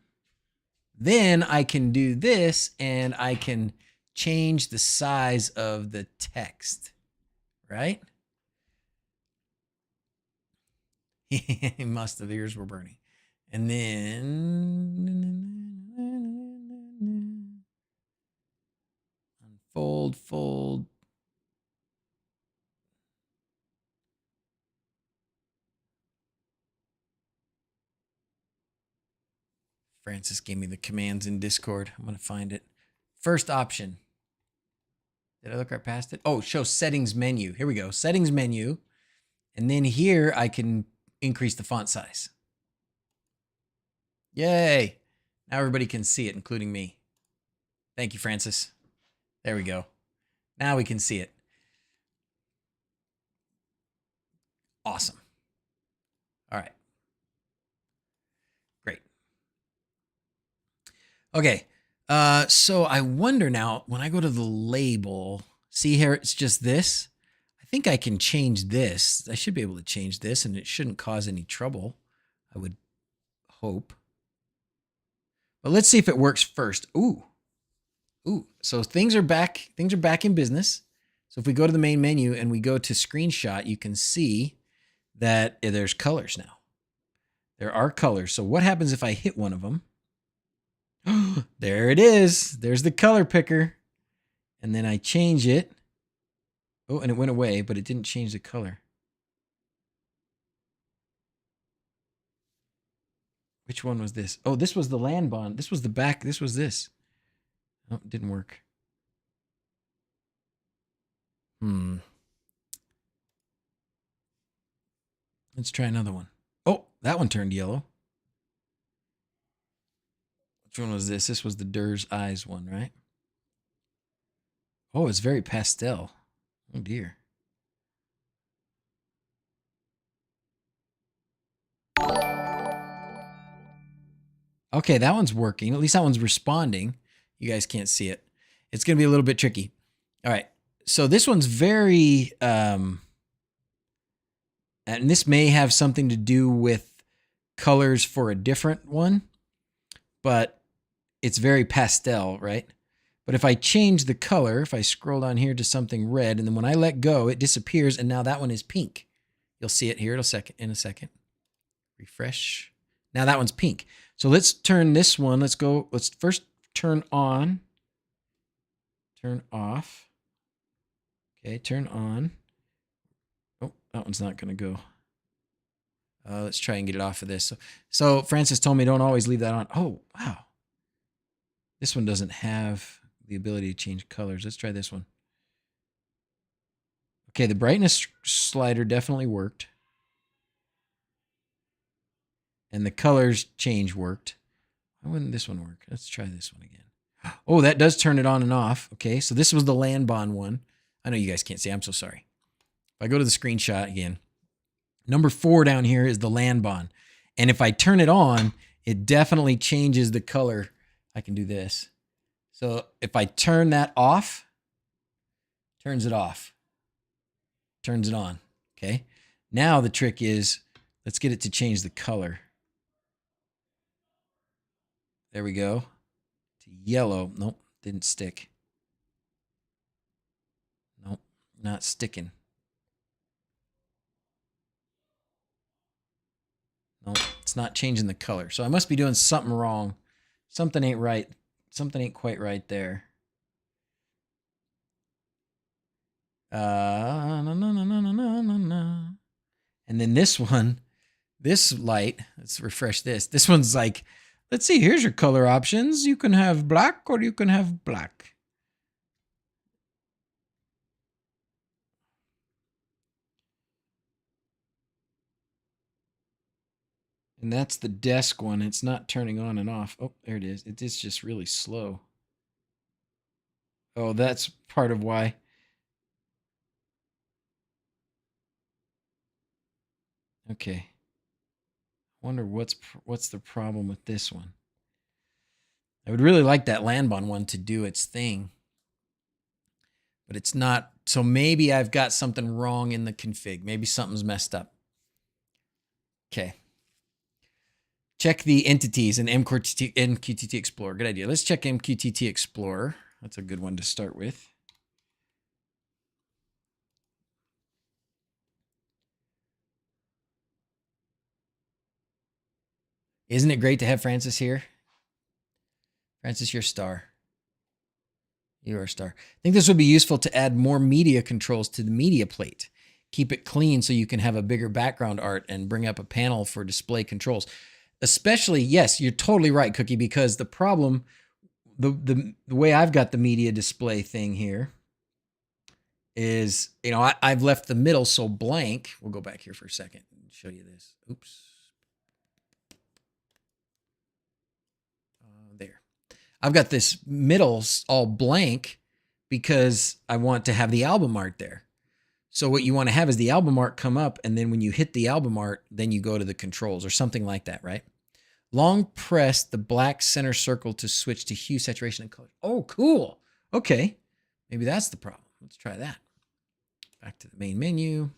then I can do this and I can change the size of the text. Right? He must have, ears were burning. And then unfold, fold. Francis gave me the commands in Discord. I'm going to find it. First option. Did I look right past it? Oh, show settings menu. Here we go. Settings menu. And then here I can increase the font size. Yay. Now everybody can see it, including me. Thank you, Francis. There we go. Now we can see it. Awesome. All right. Great. Okay. So I wonder now, when I go to the label, see here, it's just this. I think I can change this. I should be able to change this and it shouldn't cause any trouble. I would hope. But let's see if it works first. Ooh. So things are back in business. So if we go to the main menu and we go to screenshot, you can see that there's colors now. There are colors. So what happens if I hit one of them? There it is. There's the color picker. And then I change it. Oh, and it went away, but it didn't change the color. Which one was this? Oh, this was the land bond. This was the back. This was this. Oh, it didn't work. Let's try another one. Oh, that one turned yellow. Which one was this? This was the DrZzs one, right? Oh, it's very pastel. Oh, dear. Okay, that one's working. At least that one's responding. You guys can't see it. It's going to be a little bit tricky. All right. So this one's very, and this may have something to do with colors for a different one, but it's very pastel, right? But if I change the color, if I scroll down here to something red, and then when I let go, it disappears, and now that one is pink. You'll see it here in a second. Refresh. Now that one's pink. So let's turn this one. Let's first turn on. Turn off. Okay, turn on. Oh, that one's not going to go. Let's try and get it off of this. So Francis told me don't always leave that on. Oh, wow. This one doesn't have the ability to change colors. Let's try this one. Okay, the brightness slider definitely worked. And the colors change worked. Why wouldn't this one work? Let's try this one again. Oh, that does turn it on and off. Okay, so this was the LAN bond one. I know you guys can't see. I'm so sorry. If I go to the screenshot again, number 4 down here is the LAN bond. And if I turn it on, it definitely changes the color. I can do this. So if I turn that off, turns it off, turns it on. Okay. Now the trick is, let's get it to change the color. There we go. To yellow. Nope, didn't stick. Nope, not sticking. Nope, it's not changing the color. So I must be doing something wrong. Something ain't right. Something ain't quite right there. And then this one, this light, let's refresh this. This one's like, let's see, here's your color options. You can have black or you can have black. And that's the desk one. It's not turning on and off. Oh, there it is. It is just really slow. Oh, that's part of why. Okay. Wonder what's the problem with this one. I would really like that Lanbon one to do its thing, but it's not. So maybe I've got something wrong in the config. Maybe something's messed up. Okay. Check the entities in MQTT Explorer. Good idea. Let's check MQTT Explorer. That's a good one to start with. Isn't it great to have Francis here? Francis, you're a star. You're a star. I think this would be useful to add more media controls to the media plate. Keep it clean so you can have a bigger background art and bring up a panel for display controls. Especially, yes, you're totally right, Cookie, because the problem, the way I've got the media display thing here is, you know, I've left the middle so blank. We'll go back here for a second and show you this. Oops. There. I've got this middle all blank because I want to have the album art there. So what you want to have is the album art come up, and then when you hit the album art, then you go to the controls or something like that, right? Long press the black center circle to switch to hue, saturation, and color. Oh, cool. Okay. Maybe that's the problem. Let's try that. Back to the main menu.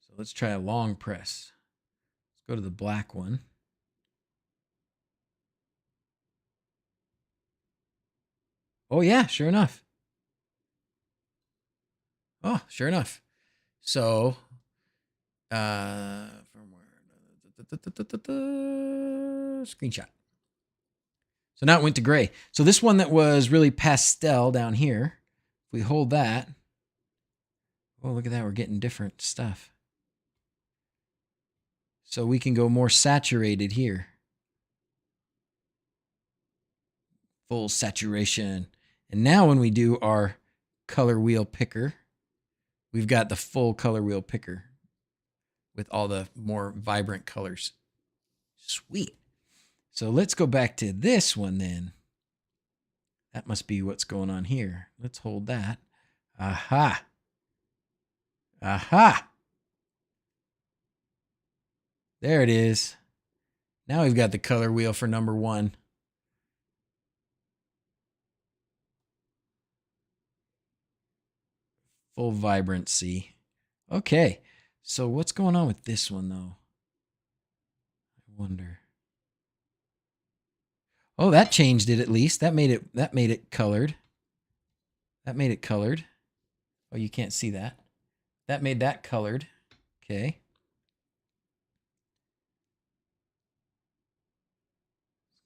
So let's try a long press. Let's go to the black one. Oh, yeah, sure enough. Oh, sure enough. So, from where? Screenshot. So now it went to gray. So this one that was really pastel down here, if we hold that, oh, look at that. We're getting different stuff. So we can go more saturated here. Full saturation. And now when we do our color wheel picker, we've got the full color wheel picker with all the more vibrant colors. Sweet. So let's go back to this one then. That must be what's going on here. Let's hold that. Aha. Aha. There it is. Now we've got the color wheel for number 1. Full vibrancy. Okay. So what's going on with this one though? I wonder. Oh, that changed it at least. That made it colored. That made it colored. Oh, you can't see that. That made that colored. Okay.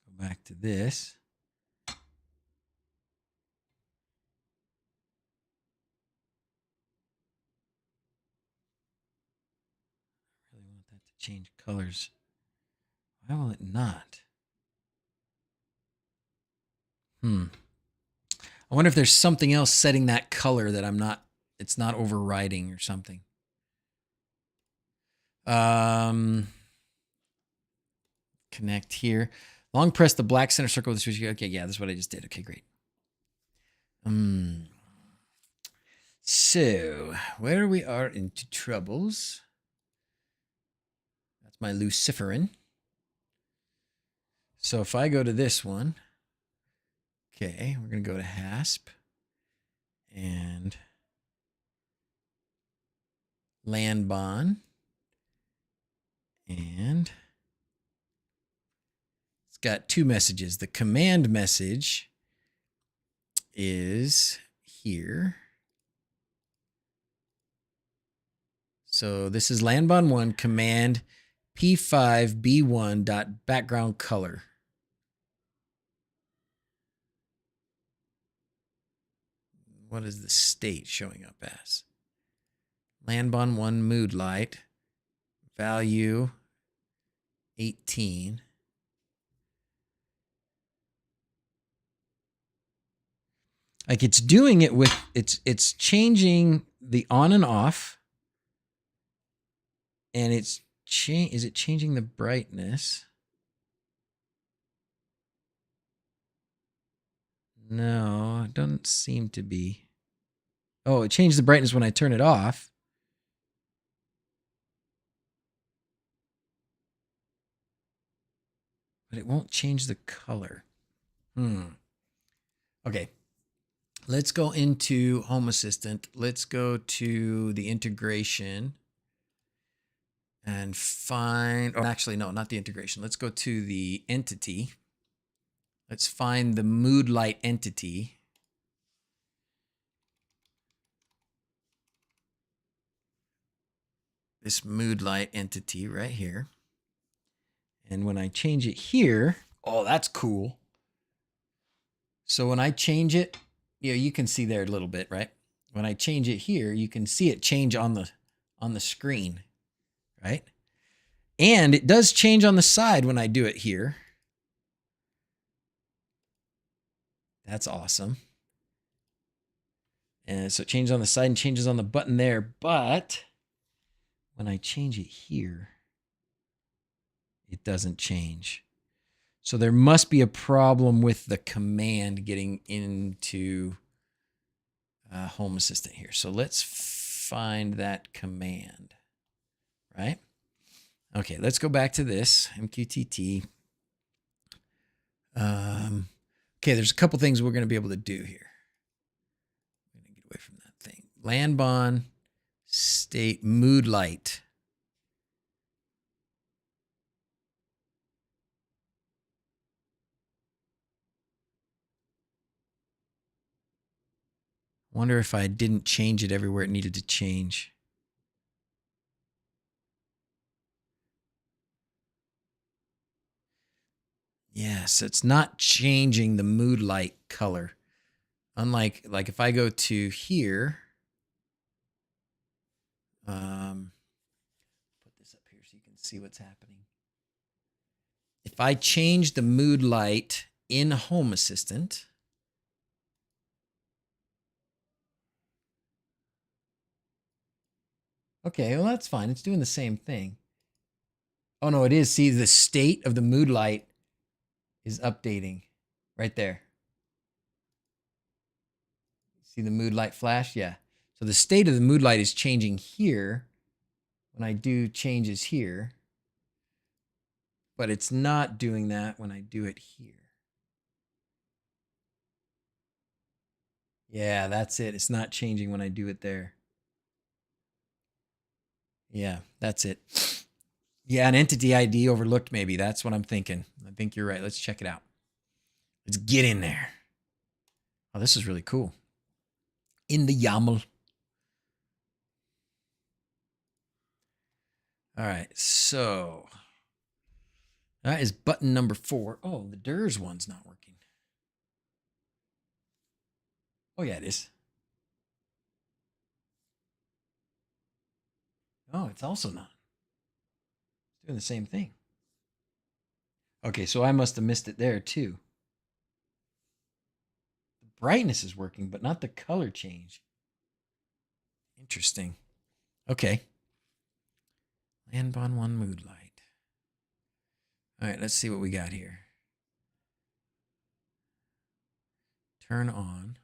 Let's go back to this. change colors. Why will it not? I wonder if there's something else setting that color that it's not overriding or something. Connect here. Long press the black center circle with the switch. Okay, yeah, that's what I just did. Okay, great. So where we are into troubles. That's my luciferin. So if I go to this one, okay, we're going to go to HASP and Lanbon, and it's got two messages. The command message is here. So this is Lanbon 1 command P5B1.background color. What is the state showing up as? Lanbon 1 mood light, value 18. Like it's doing it with, it's changing the on and off, and is it changing the brightness? No, it doesn't seem to be. Oh, it changed the brightness when I turn it off. But it won't change the color. Okay. Let's go into Home Assistant. Let's go to the integration and find, oh, actually, no, not the integration. Let's go to the entity. Let's find the mood light entity. This mood light entity right here. And when I change it here, oh, that's cool. So when I change it, you can see there a little bit, right? When I change it here, you can see it change on the screen, right? And it does change on the side when I do it here. That's awesome. And so it changes on the side and changes on the button there. But when I change it here, it doesn't change. So there must be a problem with the command getting into Home Assistant here. So let's find that command, right? Okay, let's go back to this, MQTT. Okay, there's a couple things we're going to be able to do here. I'm going to get away from that thing. Lanbon state mood light. Wonder if I didn't change it everywhere it needed to change. Yes, it's not changing the mood light color. Unlike, like if I go to here, put this up here so you can see what's happening. If I change the mood light in Home Assistant, okay, well, that's fine. It's doing the same thing. Oh, no, it is. See, the state of the mood light is updating right there. See the mood light flash? Yeah. So the state of the mood light is changing here when I do changes here, but it's not doing that when I do it here. Yeah, that's it. It's not changing when I do it there. Yeah, that's it. Yeah, an entity ID overlooked maybe. That's what I'm thinking. I think you're right. Let's check it out. Let's get in there. Oh, this is really cool. In the YAML. All right, so that is button number 4. Oh, the DrZzs one's not working. Oh, yeah, it is. Oh, it's also not. Doing the same thing. Okay, so I must have missed it there too. The brightness is working, but not the color change. Interesting. Okay. Lanbon 1 mood light. All right, let's see what we got here. Turn on.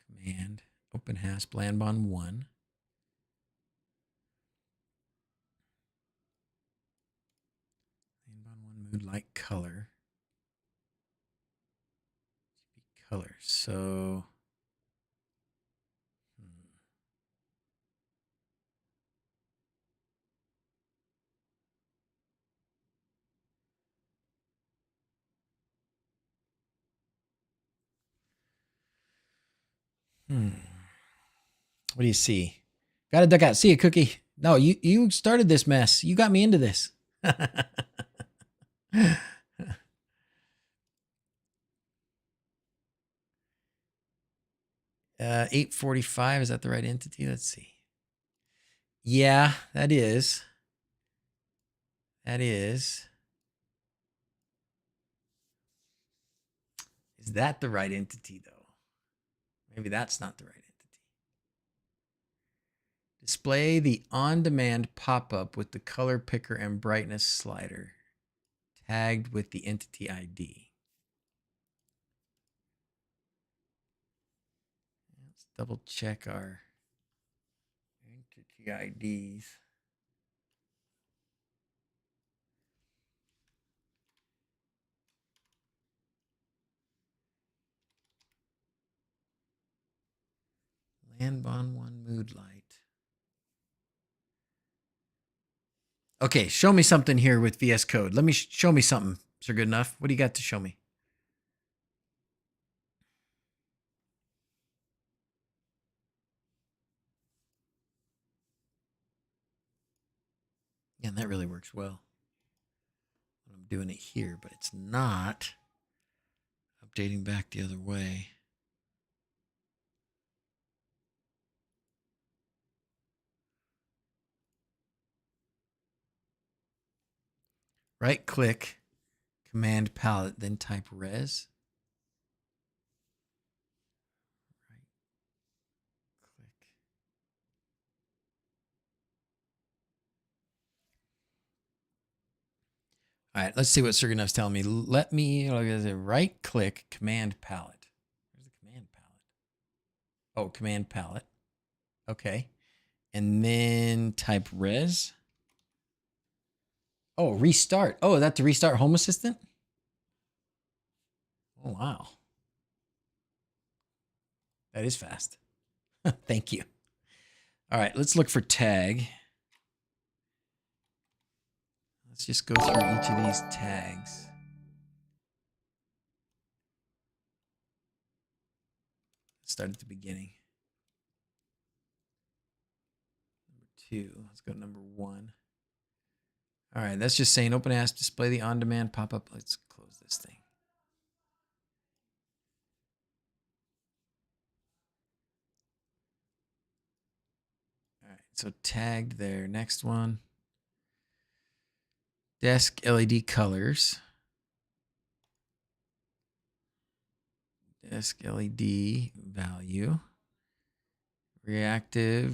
Command. OpenHASP Lanbon 1. Lanbon 1 mood light color. Color. So what do you see? Got to duck out. See you, Cookie. No, you started this mess. You got me into this. 845. Is that the right entity? Let's see. Yeah, that is. That is. Is that the right entity, though? Maybe that's not the right entity. Display the on-demand pop-up with the color picker and brightness slider tagged with the entity ID. Let's double check our entity IDs. Lanbon 1 mood light. Okay, show me something here with VS Code. Let me show me something. Is there good enough? What do you got to show me? Yeah, and that really works well. I'm doing it here, but it's not updating back the other way. Right click, command palette, then type res. Right click. All right, let's see what Sergeyev's telling me. Let me right click, command palette. Where's the command palette? Oh, command palette. Okay. And then type res. Oh, restart. Oh, is that to restart Home Assistant? Oh, wow. That is fast. Thank you. All right, let's look for tag. Let's just go through each of these tags. Start at the beginning. Number 2. Let's go to number 1. All right, that's just saying OpenHASP display the on-demand pop-up. Let's close this thing. All right, so tagged there. Next one. Desk LED colors. Desk LED value. Reactive.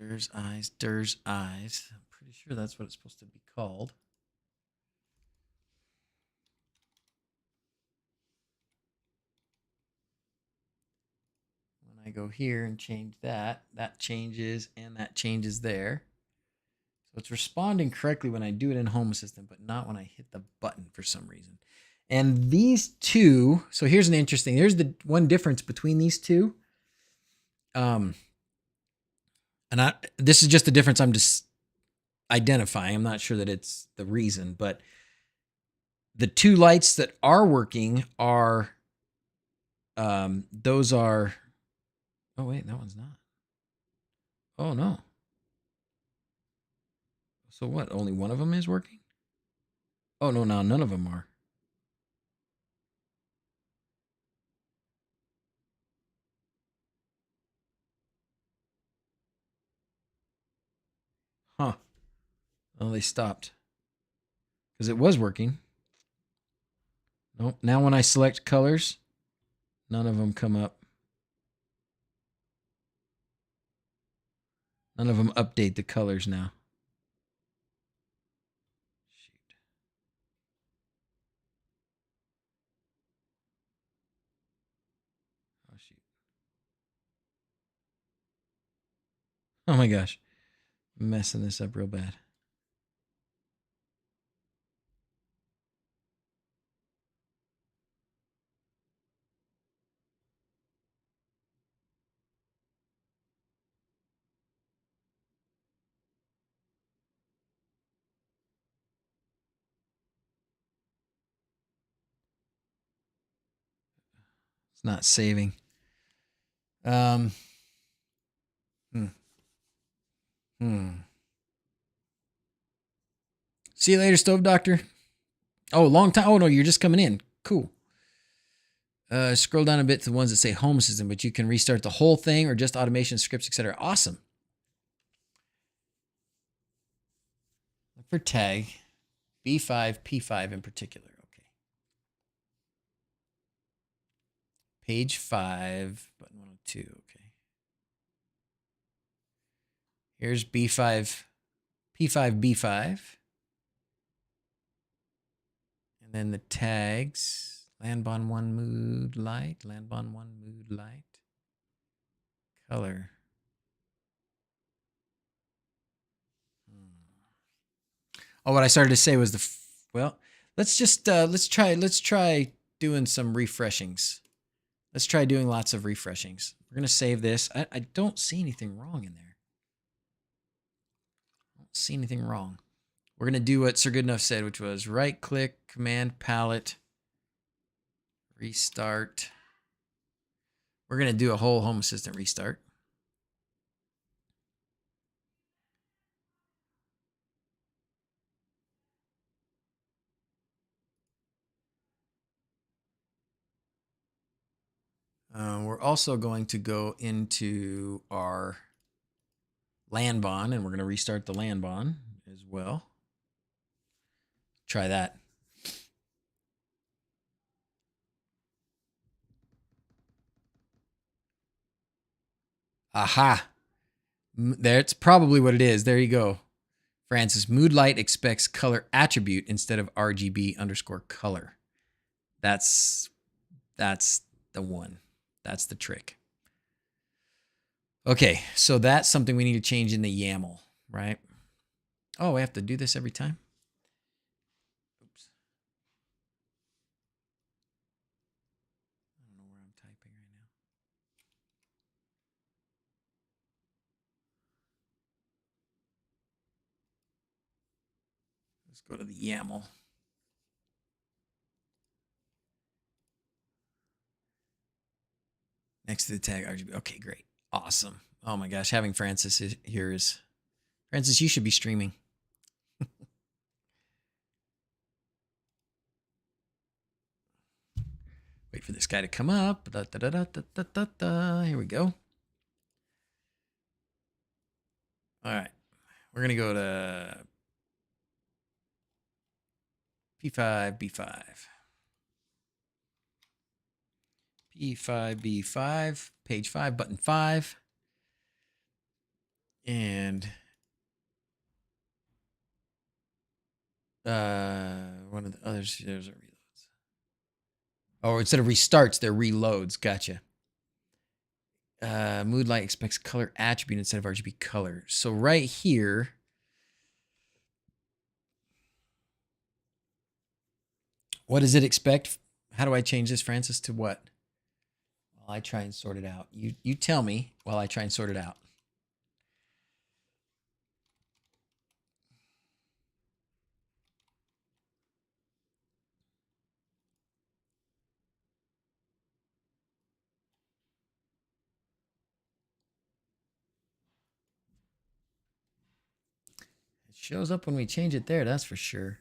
DrZzs. I'm pretty sure that's what it's supposed to be called. When I go here and change that, that changes and that changes there. So it's responding correctly when I do it in Home Assistant, but not when I hit the button for some reason. And these two, so here's an interesting, there's the one difference between these two. And this is just the difference I'm just identifying. I'm not sure that it's the reason, but the two lights that are working are, those are, oh wait, that one's not. Oh no. So what, only one of them is working? Oh no, now none of them are. Oh, they stopped. Because it was working. Nope. Now when I select colors, none of them come up. None of them update the colors now. Shoot. Oh, shoot. Oh my gosh. I'm messing this up real bad. It's not saving. Hmm. See you later, Stove Doctor. Oh, long time. Oh no, you're just coming in. Cool. Scroll down a bit to the ones that say home assistant, but you can restart the whole thing or just automation scripts, etc. Awesome. Look for tag B5, P5 in particular. Okay. Page 5, button 102. Okay. Here's B5, P5, B5. And then the tags. Landbon 1 mood light, Landbon 1 mood light, color. Oh, what I started to say was let's try doing some refreshings. Let's try doing lots of refreshings. We're gonna save this. I don't see anything wrong in there. I don't see anything wrong. We're gonna do what Sir Goodenough said, which was right click, command palette. Restart. We're going to do a whole Home Assistant restart. We're also going to go into our Landbon, and we're going to restart the Landbon as well. Try that. Aha. That's probably what it is. There you go. Francis, mood light expects color attribute instead of RGB underscore color. That's the one. That's the trick. Okay, so that's something we need to change in the YAML, right? Oh, I have to do this every time? Oops. I don't know where I'm typing right now. Let's go to the YAML. Next to the tag RGB. Okay, great. Awesome. Oh my gosh, having Francis here is... Francis, you should be streaming. Wait for this guy to come up. Da, da, da, da, da, da, da. Here we go. All right. We're going to go to P5, B5. P5, B5, page 5, button 5. And one of the others, there's a reloads. Oh, instead of restarts, they're reloads. Gotcha. Mood light expects color attribute instead of RGB color. So right here, what does it expect? How do I change this, Francis, to what? While I try and sort it out. You tell me while I try and sort it out. It shows up when we change it there, that's for sure.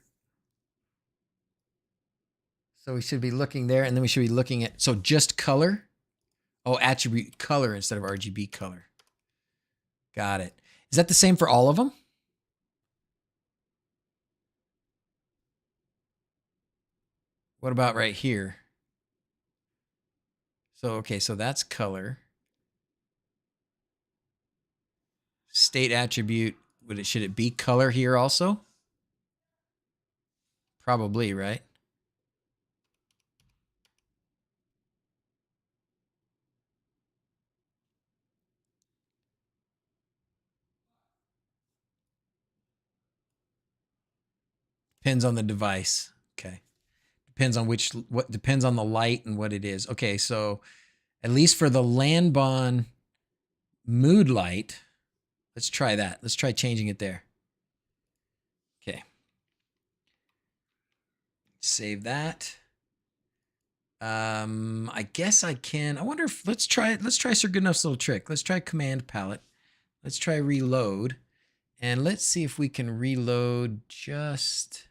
So we should be looking there, and then we should be looking at, so just color? Oh, attribute color instead of RGB color. Got it. Is that the same for all of them? What about right here? So, okay, so that's color. State attribute, should it be color here also? Probably, right? Depends on the device. Okay. Depends on depends on the light and what it is. Okay, so at least for the Lanbon mood light, let's try that. Let's try changing it there. Okay. Save that. I guess I can. I wonder if let's try Sir Goodenoug's little trick. Let's try command palette. Let's try reload. And let's see if we can reload just.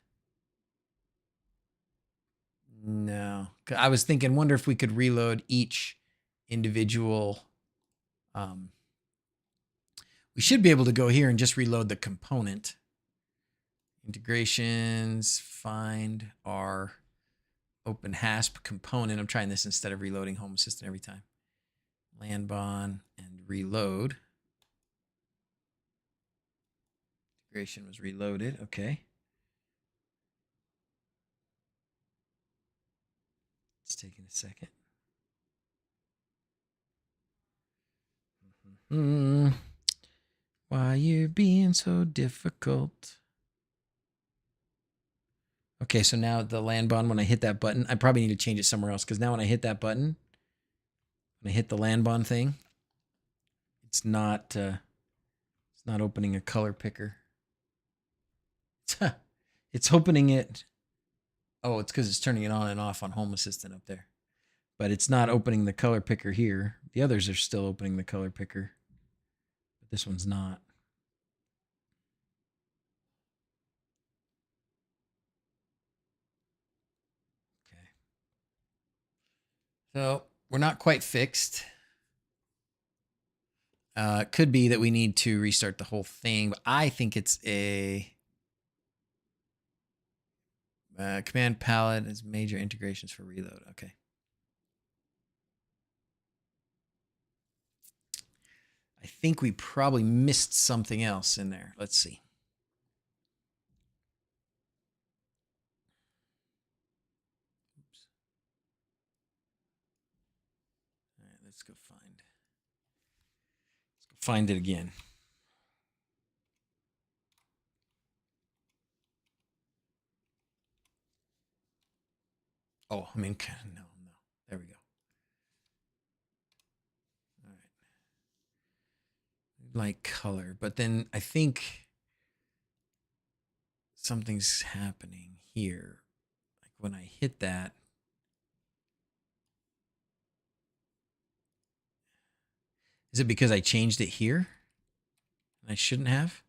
No. I was thinking, wonder if we could reload each individual. We should be able to go here and just reload the component. Integrations, find our OpenHASP component. I'm trying this instead of reloading Home Assistant every time. Lanbon and reload. Integration was reloaded. Okay. It's taking a second. Why you being so difficult? Okay, so now the Lanbon, when I hit that button, I probably need to change it somewhere else because now when I hit that button, when I hit the Lanbon thing, it's not opening a color picker. It's opening it. Oh, it's because it's turning it on and off on Home Assistant up there. But it's not opening the color picker here. The others are still opening the color picker. But this one's not. Okay. So we're not quite fixed. It could be that we need to restart the whole thing, but I think it's a command palette as major integrations for reload. Okay. I think we probably missed something else in there. Let's see. Oops. All right, let's go find it again. Oh, I mean, no. There we go. All right. Like color, but then I think something's happening here. Like when I hit that, is it because I changed it here? I shouldn't have.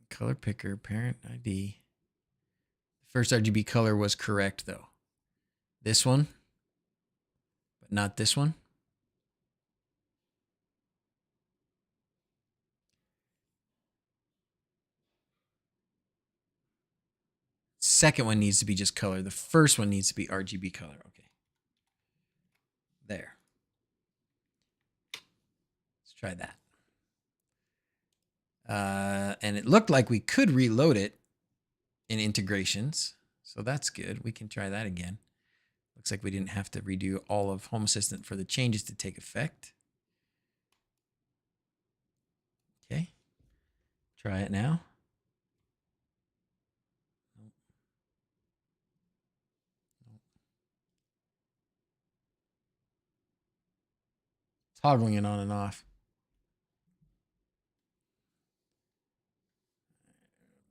Color picker, parent ID. First RGB color was correct though. This one, but not this one. Second one needs to be just color. The first one needs to be RGB color. Okay. There. Let's try that. And it looked like we could reload it in integrations. So that's good. We can try that again. Looks like we didn't have to redo all of Home Assistant for the changes to take effect. Okay. Try it now. Toggling it on and off.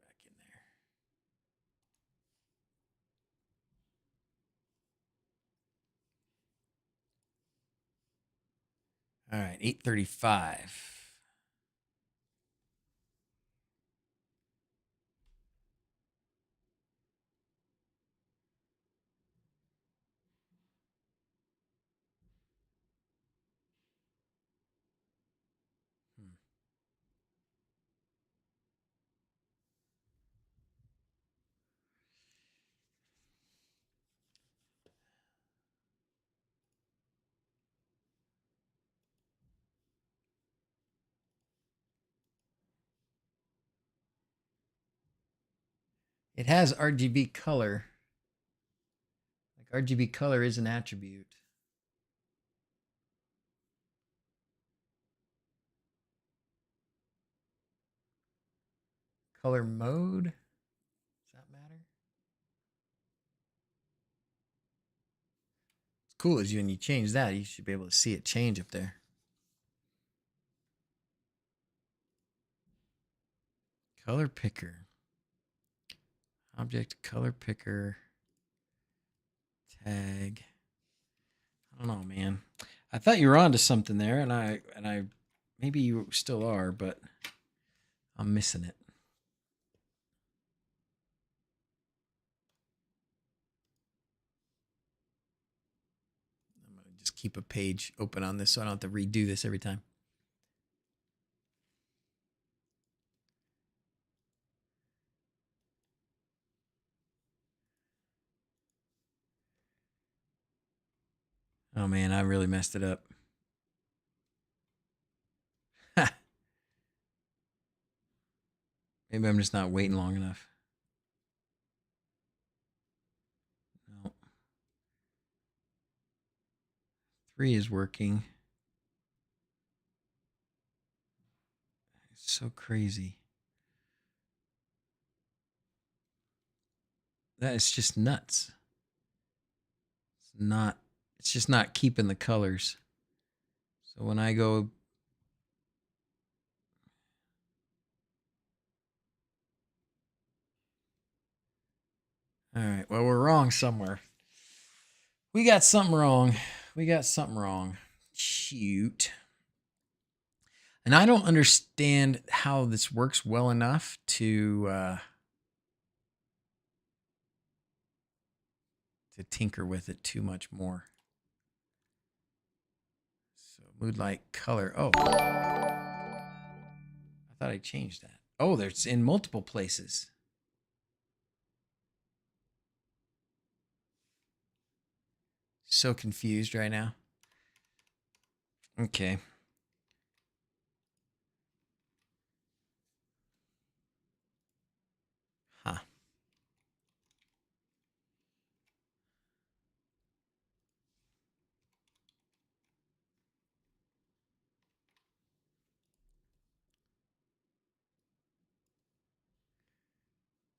Back in there. All right, 835. It has RGB color. Like RGB color is an attribute. Color mode. Does that matter? What's cool is when you change that, you should be able to see it change up there. Color picker. Object color picker. Tag. I don't know, man. I thought you were onto something there, and I maybe you still are, but I'm missing it. I'm gonna just keep a page open on this so I don't have to redo this every time. Oh man, I really messed it up. Maybe I'm just not waiting long enough. No. 3 is working. It's so crazy. That is just nuts. It's just not keeping the colors. So when I go all right, well, we're wrong somewhere. We got something wrong. Shoot. And I don't understand how this works well enough to tinker with it too much more. So mood light color. Oh, I thought I changed that. Oh, there's in multiple places. So confused right now. Okay. Huh.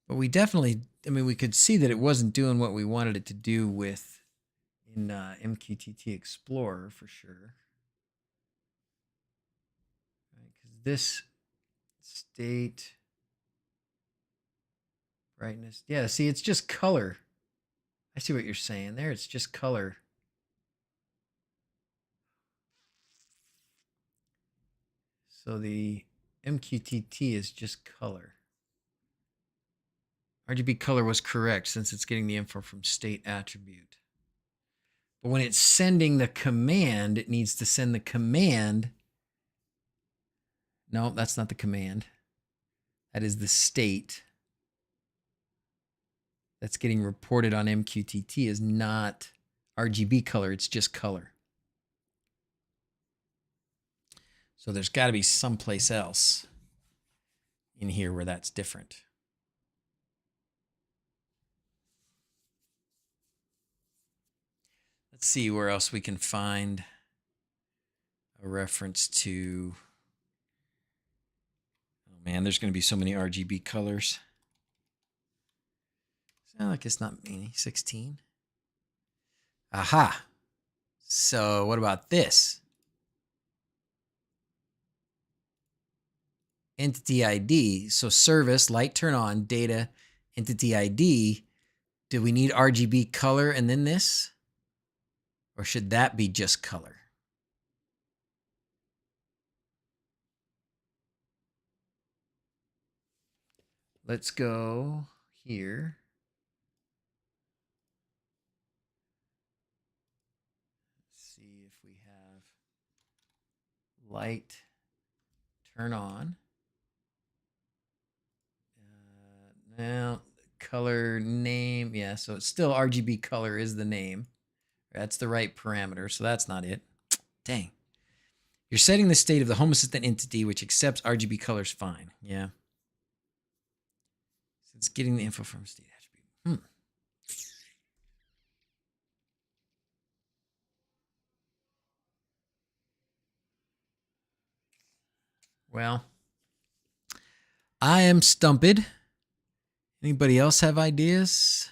But we definitely, I mean, we could see that it wasn't doing what we wanted it to do with in MQTT Explorer for sure. Right, because this state brightness, yeah, see, it's just color. I see what you're saying there. It's just color. So the MQTT is just color. RGB color was correct since it's getting the info from state attribute. But when it's sending the command, it needs to send the command. No, that's not the command. That is the state that's getting reported on MQTT is not RGB color. It's just color. So there's got to be someplace else in here where that's different. Let's see where else we can find a reference to. Oh man, there's going to be so many RGB colors. Sound like it's not many. 16. Aha. So what about this? Entity ID. So service, light turn on, data, entity ID. Do we need RGB color and then this? Or should that be just color? Let's go here. Let's see if we have light turn on. Now, color name. Yeah, so it's still RGB color is the name. That's the right parameter, so that's not it. Dang. You're setting the state of the Home Assistant entity, which accepts RGB colors fine. Yeah. Since getting the info from state attribute. Well, I am stumped. Anybody else have ideas?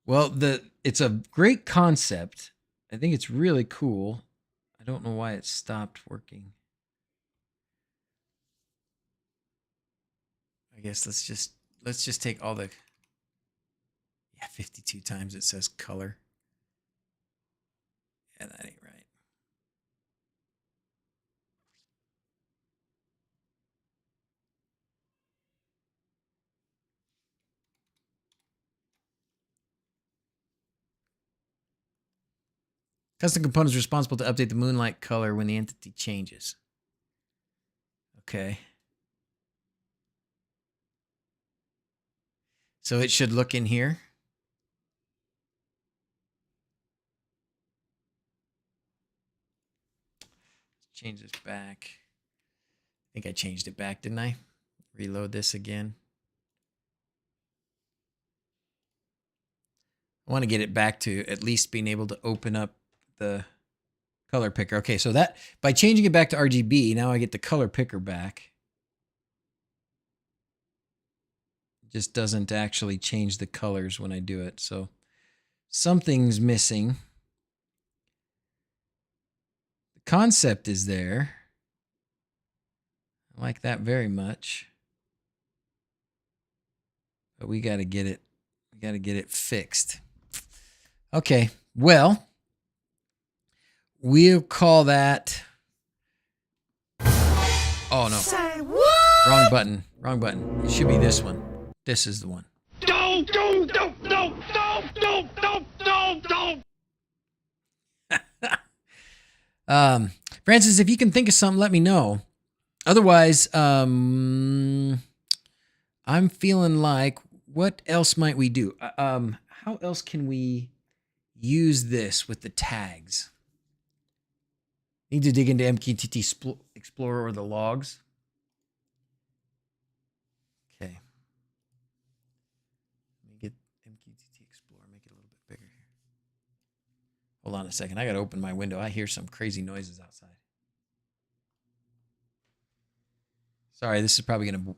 Well, it's a great concept. I think it's really cool. I don't know why it stopped working. I guess let's just take all the 52 times it says color. Yeah, that ain't right. Custom component is responsible to update the moonlight color when the entity changes. Okay. So it should look in here. Change this back. I think I changed it back, didn't I? Reload this again. I want to get it back to at least being able to open up the color picker. Okay, so that by changing it back to RGB, now I get the color picker back. It just doesn't actually change the colors when I do it. So something's missing. The concept is there. I like that very much. But we got to get it fixed. Okay, well, we'll call that. Oh no. Say what? Wrong button. Wrong button. It should be this one. This is the one. No. Francis, if you can think of something, let me know. Otherwise, I'm feeling like, what else might we do? How else can we use this with the tags? Need to dig into MQTT Explorer or the logs. Okay. Let me get MQTT Explorer, make it a little bit bigger here. Hold on a second. I got to open my window. I hear some crazy noises outside. Sorry, this is probably going to...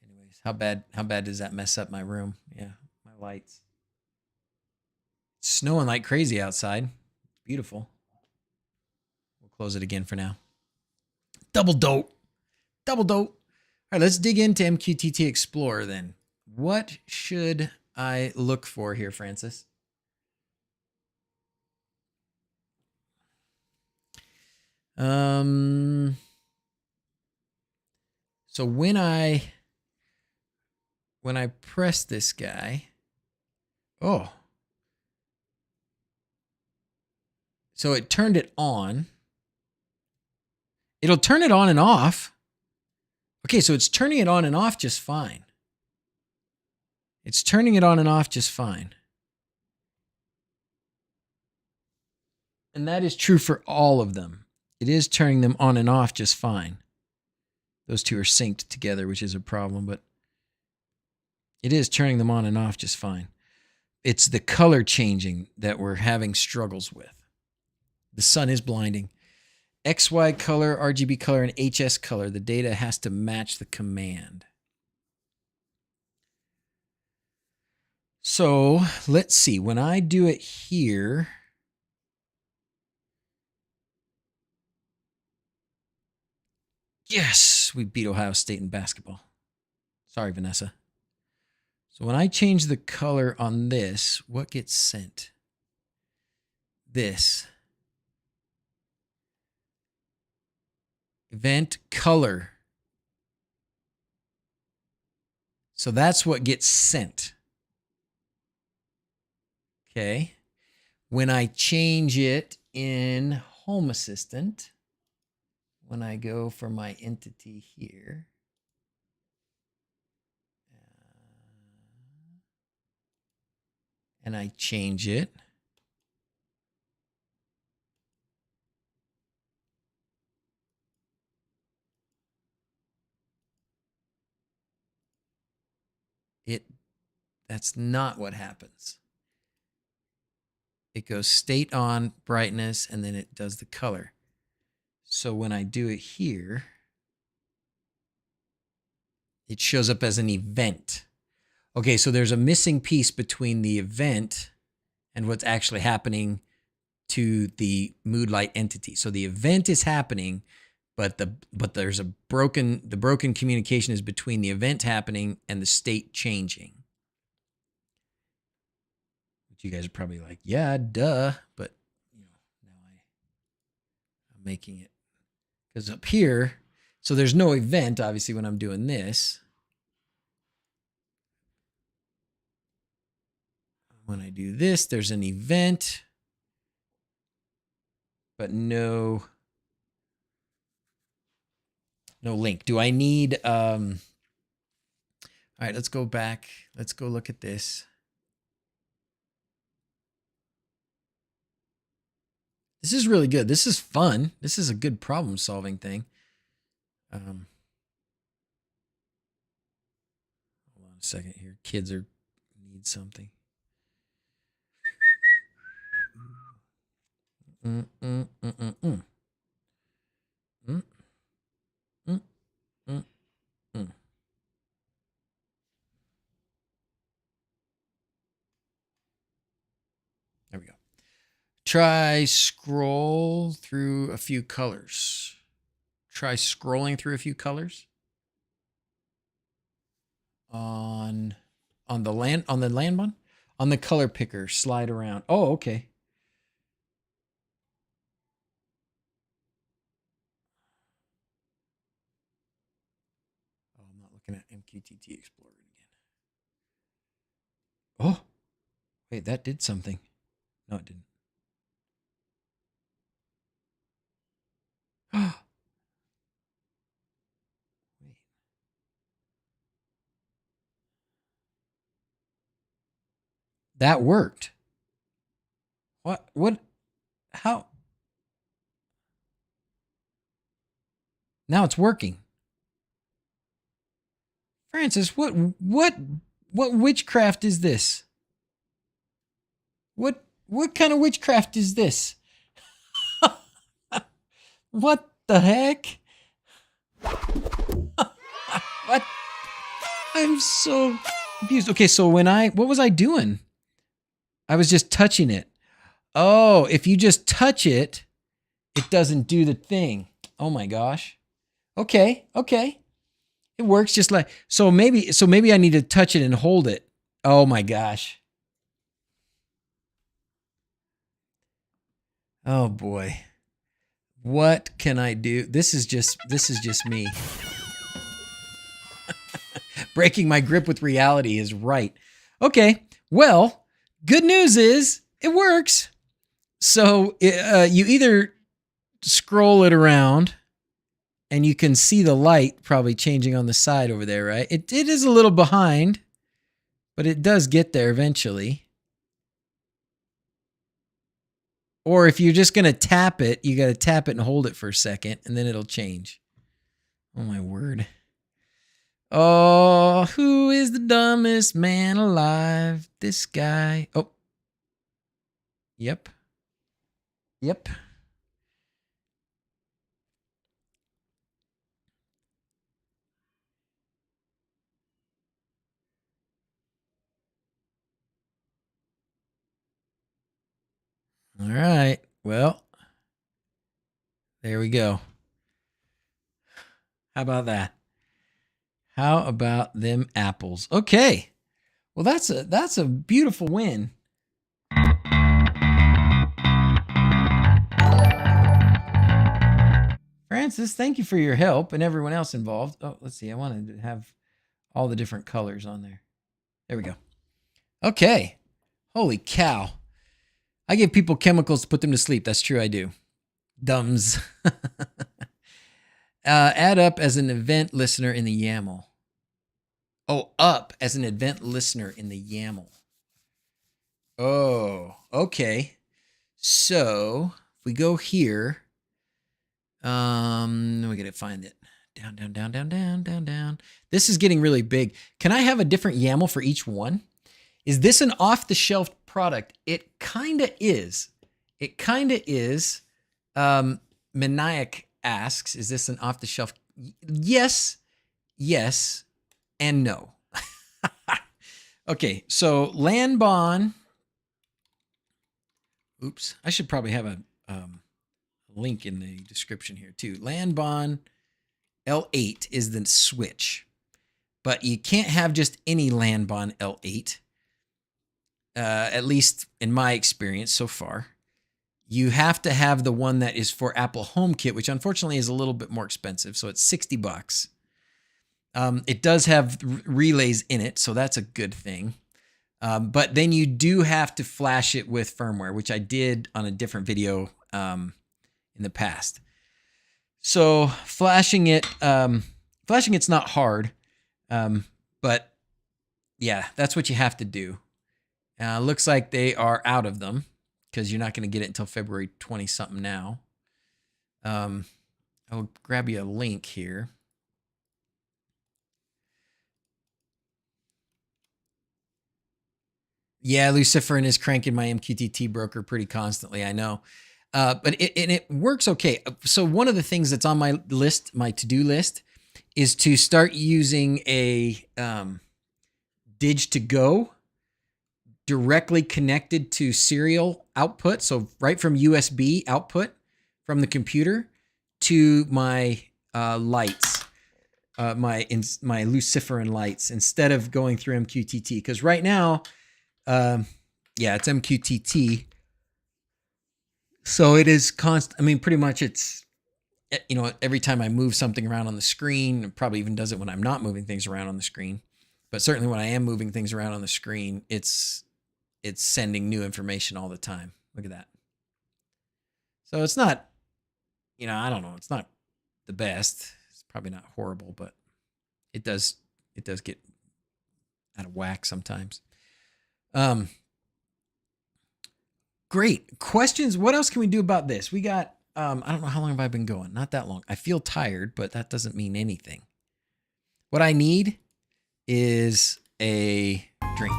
Anyways, how bad does that mess up my room? Yeah, my lights. It's snowing like crazy outside. It's beautiful. We'll close it again for now. Double dope. Double dope. All right, let's dig into MQTT Explorer then. What should I look for here, Francis? So when I press this guy, oh, so it turned it on. It'll turn it on and off. Okay, so it's turning it on and off just fine. It's turning it on and off just fine. And that is true for all of them. It is turning them on and off just fine. Those two are synced together, which is a problem, but it is turning them on and off just fine. It's the color changing that we're having struggles with. The sun is blinding. XY color, RGB color, and HS color. The data has to match the command. So let's see. When I do it here, yes, we beat Ohio State in basketball. Sorry, Vanessa. So when I change the color on this, what gets sent? This. Event color. So that's what gets sent. Okay. When I change it in Home Assistant, when I go for my entity here, and I change it. That's not what happens. It goes state on, brightness, and then it does the color. So when I do it here, it shows up as an event. Okay, so there's a missing piece between the event and what's actually happening to the mood light entity. So the event is happening, but there's the broken communication is between the event happening and the state changing. Which you guys are probably like, yeah, duh, but now I'm making it, because up here, so there's no event obviously when I'm doing this. When I do this, there's an event, but no link. Do I need, all right, let's go back. Let's go look at this. This is really good. This is fun. This is a good problem solving thing. Hold on a second here. Kids need something. There we go. Try scroll through a few colors. Try scrolling through a few colors on the land one. On the color picker, slide around. Oh, okay. Oh, I'm not looking at MQTT Explorer again. Oh, wait, that did something. No, it didn't. Wait. That worked. What, how? Now it's working. Francis, what witchcraft is this? What kind of witchcraft is this? What the heck? What? I'm so confused. Okay, so what was I doing? I was just touching it. Oh, if you just touch it, it doesn't do the thing. Oh my gosh. Okay. It works just like, so maybe I need to touch it and hold it. Oh my gosh. Oh boy. What can I do? This is just me. Breaking my grip with reality is right. Okay. Well, good news is it works. So you either scroll it around and you can see the light probably changing on the side over there, right? It is a little behind, but it does get there eventually. Or if you're just going to tap it, you got to tap it and hold it for a second, and then it'll change. Oh, my word. Oh, who is the dumbest man alive? This guy. Oh. Yep. All right. Well, there we go. How about that? How about them apples? Okay. Well, that's a beautiful win. Francis, thank you for your help and everyone else involved. Oh, let's see. I wanted to have all the different colors on there. There we go. Okay. Holy cow. I give people chemicals to put them to sleep. That's true, I do. Dumbs. Add up as an event listener in the YAML. Oh, up as an event listener in the YAML. Oh, okay. So if we go here, we gotta find it. Down, down, down, down, down, down, down. This is getting really big. Can I have a different YAML for each one? Is this an off-the-shelf product? It kind of is. It kind of is. Maniac asks, is this an off-the-shelf? Yes, yes, and no. Okay, so Lanbon. Oops, I should probably have a link in the description here too. Lanbon L8 is the switch, but you can't have just any Lanbon L8. At least in my experience so far. You have to have the one that is for Apple HomeKit, which unfortunately is a little bit more expensive. So it's $60. It does have relays in it, so that's a good thing. But then you do have to flash it with firmware, which I did on a different video in the past. So flashing it's not hard, but yeah, that's what you have to do. Looks like they are out of them because you're not going to get it until February 20 something now. I'll grab you a link here. Yeah, Luciferin is cranking my MQTT broker pretty constantly, I know. But it works okay. So one of the things that's on my list, my to-do list, is to start using a Dig-to-Go directly connected to serial output. So right from USB output from the computer to my lights, my Luciferin lights, instead of going through MQTT. Because right now, yeah, it's MQTT. So it is constant. I mean, pretty much it's, you know, every time I move something around on the screen, it probably even does it when I'm not moving things around on the screen. But certainly when I am moving things around on the screen, it's sending new information all the time. Look at that. So it's not, you know, I don't know. It's not the best. It's probably not horrible, but it does get out of whack sometimes. Great questions. What else can we do about this? We got, I don't know how long have I been going? Not that long. I feel tired, but that doesn't mean anything. What I need is a drink.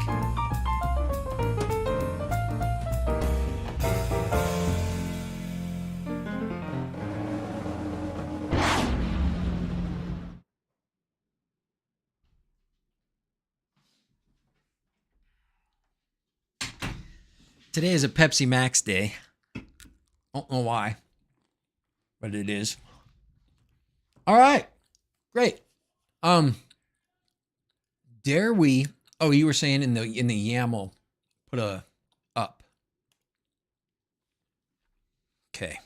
Today is a Pepsi Max day. Don't know why, but it is. All right, great. Dare we? Oh, you were saying in the YAML, put a up. Okay.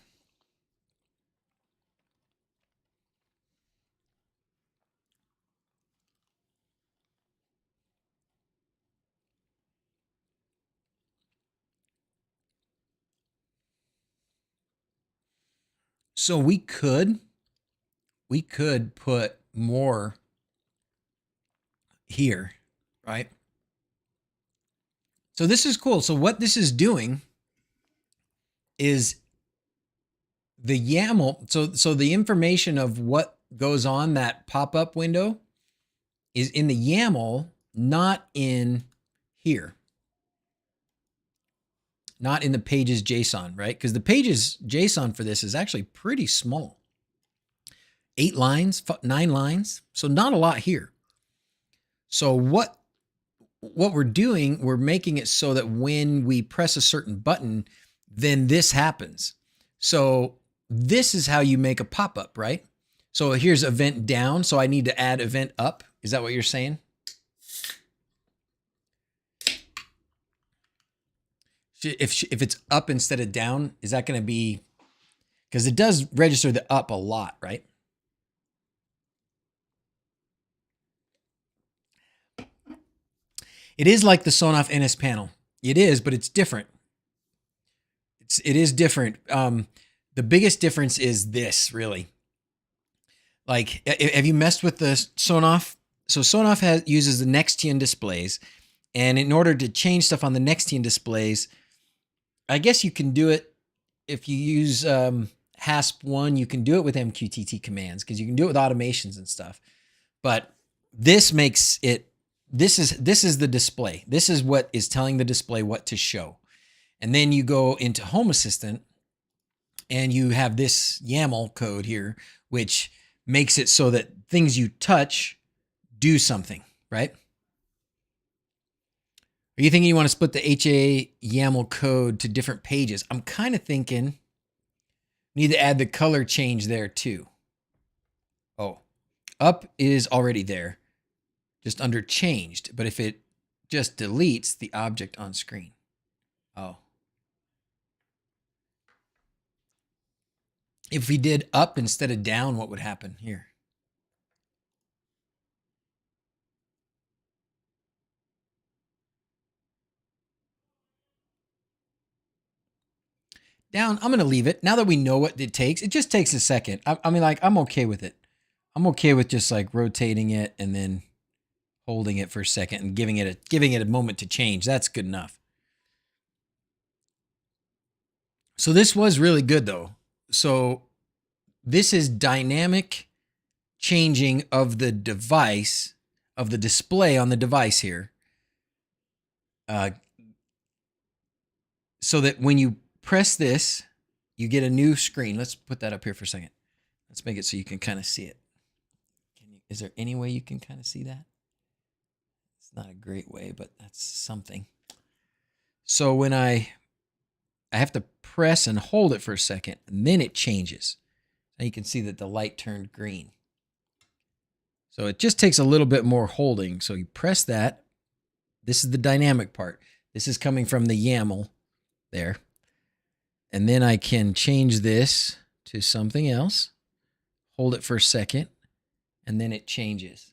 So we could put more here, right? So this is cool. So what this is doing is the YAML. So the information of what goes on that pop-up window is in the YAML, not in here. Not in the pages JSON, right? Because the pages JSON for this is actually pretty small. 8 lines, 9 lines. So not a lot here. So what we're doing, we're making it so that when we press a certain button, then this happens. So this is how you make a pop-up, right? So here's event down. So I need to add event up. Is that what you're saying? If it's up instead of down, is that going to be, because it does register the up a lot, right? It is like the Sonoff NS panel. It is, but it's different. It is different. The biggest difference is this, really. Like, have you messed with the Sonoff? So Sonoff uses the Nextion displays, And in order to change stuff on the Nextion displays, I guess you can do it if you use HASP1, you can do it with MQTT commands because you can do it with automations and stuff. But this makes it, this is the display. This is what is telling the display what to show. And then you go into Home Assistant and you have this YAML code here, which makes it so that things you touch do something, right? Are you thinking you want to split the HA YAML code to different pages? I'm kind of thinking need to add the color change there too. Oh, up is already there, just under changed. But if it just deletes the object on screen. Oh. If we did up instead of down, what would happen here? Down, I'm going to leave it. Now that we know what it just takes a second. I mean, like, I'm okay with it. I'm okay with just like rotating it and then holding it for a second and giving it a moment to change. That's good enough. So this was really good though. So this is dynamic changing of the device, of the display on the device here. So that when you press this, you get a new screen. Let's put that up here for a second. Let's make it so you can kind of see it. Is there any way you can kind of see that? It's not a great way, but that's something. So when I have to press and hold it for a second, and then it changes. Now you can see that the light turned green. So it just takes a little bit more holding. So you press that. This is the dynamic part. This is coming from the YAML there. And then I can change this to something else. Hold it for a second. And then it changes.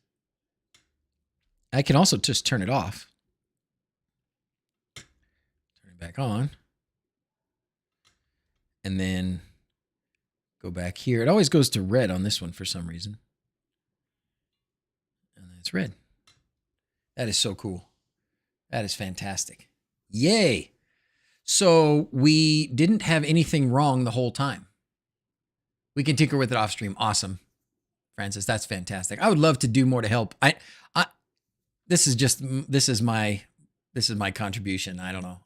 I can also just turn it off. Turn it back on. And then go back here. It always goes to red on this one for some reason. And then it's red. That is so cool. That is fantastic. Yay. So we didn't have anything wrong the whole time. We can tinker with it off stream. Awesome. Francis, that's fantastic. I would love to do more to help. This is my contribution. I don't know.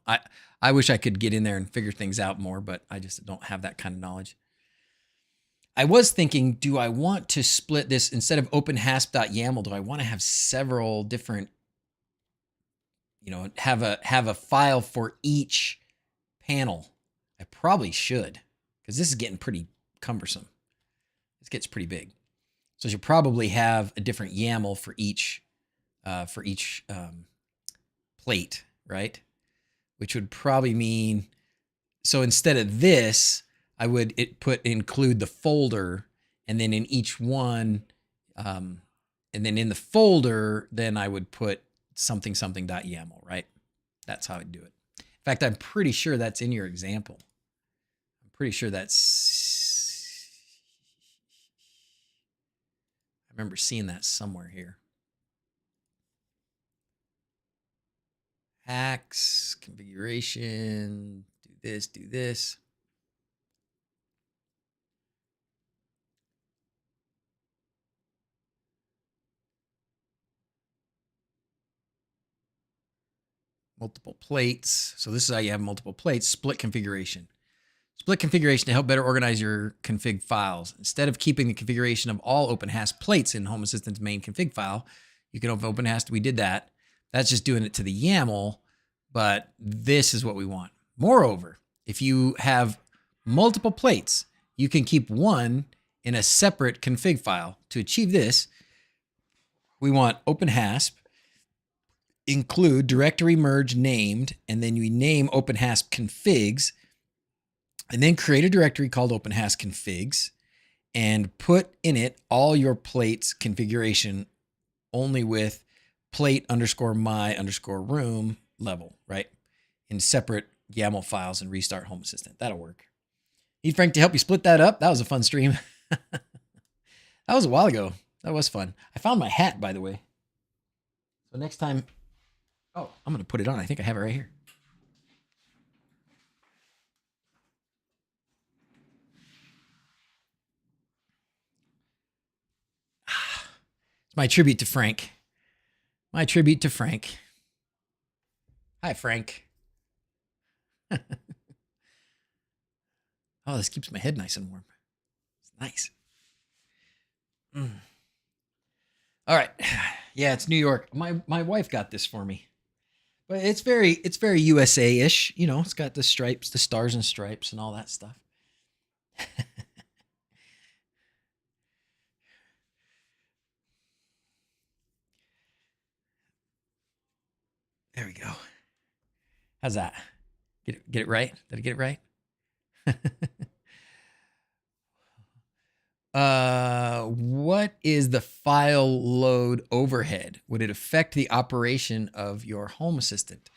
I wish I could get in there and figure things out more, but I just don't have that kind of knowledge. I was thinking, do I want to split this instead of openhasp.yaml? Do I want to have several different, have a file for each panel? I probably should, because this is getting pretty cumbersome. This gets pretty big. So you probably have a different YAML for each plate, right? Which would probably mean, so instead of this, I would include the folder, and then in each one, and then in the folder, then I would put something.yaml, right? That's how I'd do it. In fact, I'm pretty sure that's in your example. I'm pretty sure that's, I remember seeing that somewhere here. Hacks, configuration, do this. Multiple plates. So this is how you have multiple plates. Split configuration. Split configuration to help better organize your config files. Instead of keeping the configuration of all OpenHASP plates in Home Assistant's main config file, you can open OpenHASP. We did that. That's just doing it to the YAML, but this is what we want. Moreover, if you have multiple plates, you can keep one in a separate config file. To achieve this, we want OpenHASP include directory merge named, and then you name OpenHASP configs, and then create a directory called OpenHASP configs, and put in it all your plates configuration only with plate _ my _ room level, right? In separate YAML files, and restart Home Assistant. That'll work. Need Frank to help you split that up. That was a fun stream. That was a while ago. That was fun. I found my hat, by the way. So next time Oh, I'm going to put it on. I think I have it right here. It's my tribute to Frank. My tribute to Frank. Hi, Frank. Oh, this keeps my head nice and warm. It's nice. All right. Yeah, it's New York. My wife got this for me. But it's very USA-ish. You know, it's got the stripes, the stars and stripes and all that stuff. There we go. How's that? Get it right? Did I get it right? What is the file load overhead? Would it affect the operation of your Home Assistant?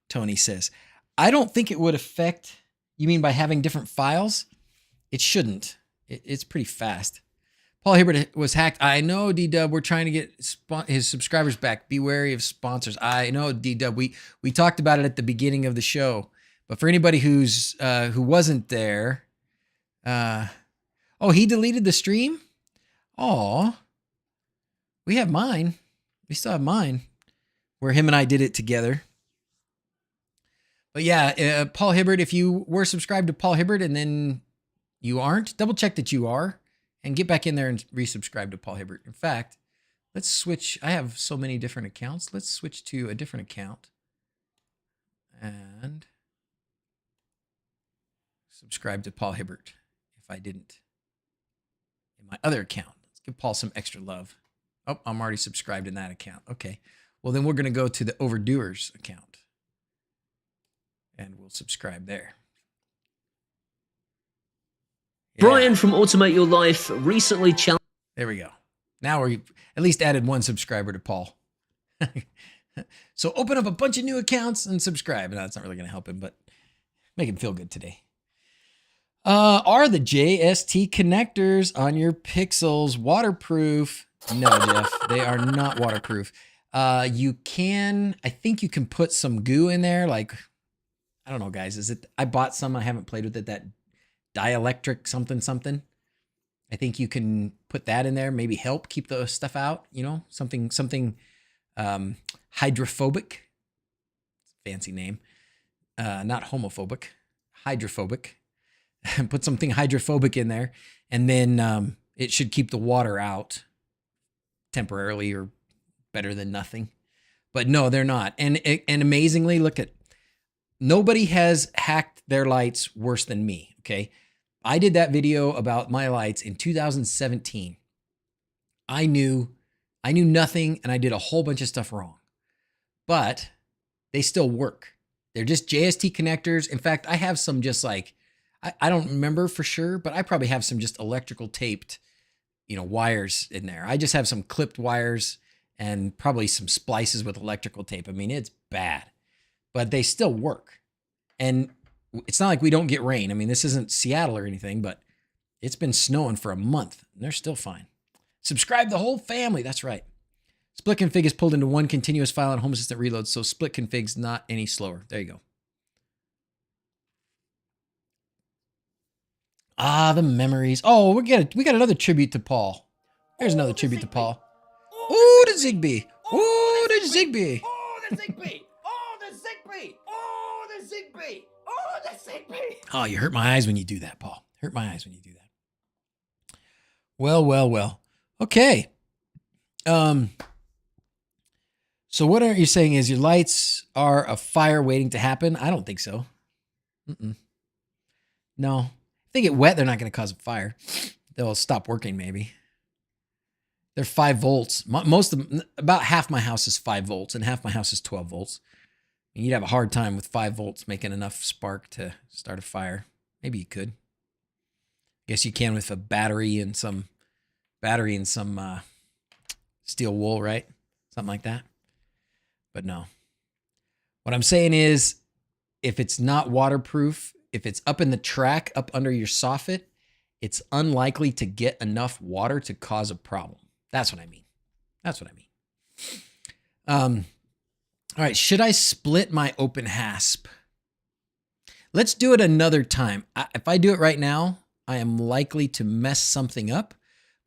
Tony says, I don't think it would affect, you mean by having different files? It shouldn't. It's pretty fast. Paul Hibbert was hacked. I know, D-Dub, we're trying to get his subscribers back. Be wary of sponsors. I know, D-Dub, we talked about it at the beginning of the show. But for anybody who wasn't there, oh, he deleted the stream? Oh, we have mine. We still have mine, where him and I did it together. But yeah, Paul Hibbert, if you were subscribed to Paul Hibbert and then you aren't, double check that you are and get back in there and resubscribe to Paul Hibbert. In fact, let's switch. I have so many different accounts. Let's switch to a different account and subscribe to Paul Hibbert if I didn't. In my other account, let's give Paul some extra love. Oh, I'm already subscribed in that account. Okay. Well, then we're going to go to the Overdoers account and we'll subscribe there. Yeah. Brian from Automate Your Life recently challenged. There we go. Now we at least added one subscriber to Paul. So open up a bunch of new accounts and subscribe. No, that's not really going to help him, but make him feel good today. Are the JST connectors on your Pixels waterproof? No, Jeff, they are not waterproof. You can, I think you can put some goo in there. Like, I don't know, guys. Is it, I bought some, I haven't played with it, that dielectric something. I think you can put that in there, maybe help keep the stuff out, you know, something hydrophobic. Fancy name. Not homophobic, hydrophobic. Put something hydrophobic in there, and then it should keep the water out temporarily, or better than nothing. But no, they're not. And amazingly, look at, nobody has hacked their lights worse than me. Okay, I did that video about my lights in 2017. I knew nothing, and I did a whole bunch of stuff wrong, but they still work. They're just JST connectors. In fact, I have some just like, I don't remember for sure, but I probably have some just electrical taped, you know, wires in there. I just have some clipped wires and probably some splices with electrical tape. I mean, it's bad, but they still work. And it's not like we don't get rain. I mean, this isn't Seattle or anything, but it's been snowing for a month and they're still fine. Subscribe the whole family. That's right. Split config is pulled into one continuous file on Home Assistant reloads, so split config's not any slower. There you go. Ah, the memories. Oh, we got another tribute to Paul. There's another tribute to Paul. Ooh, the Zigbee. Ooh, the Zigbee. Oh, the Zigbee. Oh, the Zigbee. Oh, the Zigbee. Oh, the Zigbee. Oh, you hurt my eyes when you do that, Paul. Hurt my eyes when you do that. Well. Okay. So what are you saying is your lights are a fire waiting to happen? I don't think so. No. If they get wet, they're not going to cause a fire. They'll stop working maybe. They're 5 volts. Most of them, about half my house is 5 volts and half my house is 12 volts. And you'd have a hard time with 5 volts making enough spark to start a fire. Maybe you could. Guess you can with a battery and some steel wool, right? Something like that. But no. What I'm saying is, if it's not waterproof, if it's up in the track, up under your soffit, it's unlikely to get enough water to cause a problem. That's what I mean. All right, should I split my OpenHASP? Let's do it another time. If I do it right now, I am likely to mess something up,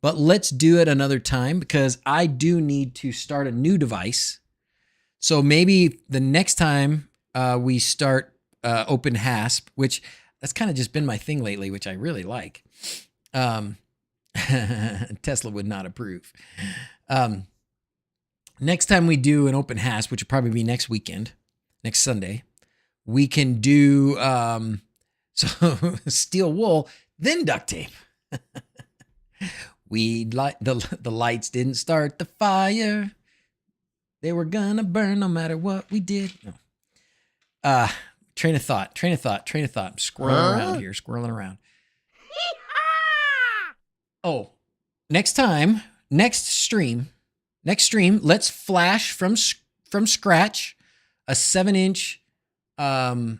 but let's do it another time because I do need to start a new device. So maybe the next time we start OpenHASP, which that's kind of just been my thing lately, which I really like. Tesla would not approve. Next time we do an OpenHASP, which will probably be next weekend, next Sunday, we can do so steel wool, then duct tape. We light the lights didn't start the fire. They were gonna burn no matter what we did. No. Train of thought. I'm squirreling around here, squirreling around. Oh, next stream, let's flash from scratch a 7-inch. What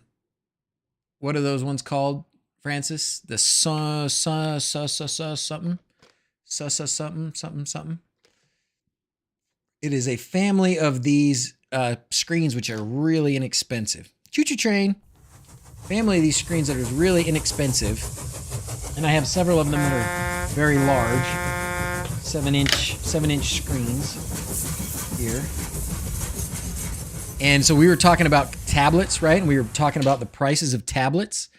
are those ones called, Francis? The something. It is a family of these screens which are really inexpensive. Choo-choo train. Family of these screens that are really inexpensive, and I have several of them that are very large. 7-inch screens here. And so we were talking about tablets, right? And we were talking about the prices of tablets.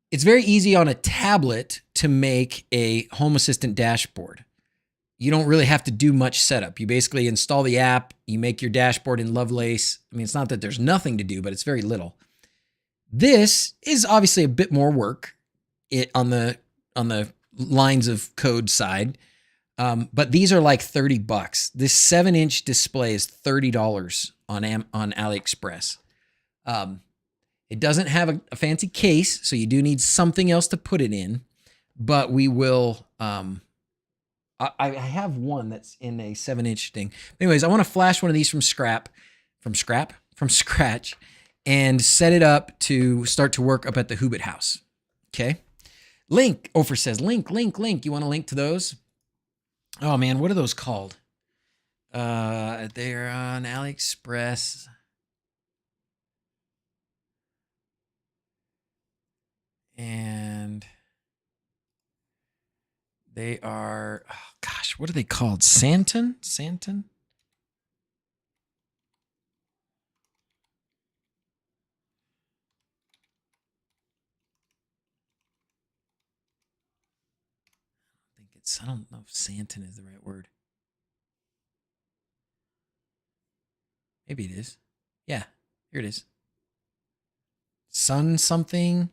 It's very easy on a tablet to make a Home Assistant dashboard. You don't really have to do much setup. You basically install the app, you make your dashboard in Lovelace. I mean, it's not that there's nothing to do, but it's very little. This is obviously a bit more work on the lines of code side. But these are like $30. This 7-inch display is $30 on AliExpress. It doesn't have a fancy case, so you do need something else to put it in. But we will. I have one that's in a 7-inch thing. Anyways, I want to flash one of these from scratch, and set it up to start to work up at the Hobbit house. Okay. Link. Ofer says link. You want to link to those? Oh man, what are those called? They're on AliExpress. And they are, oh gosh, what are they called? Santon? I don't know if Santon is the right word. Maybe it is. Yeah, here it is. Sunton.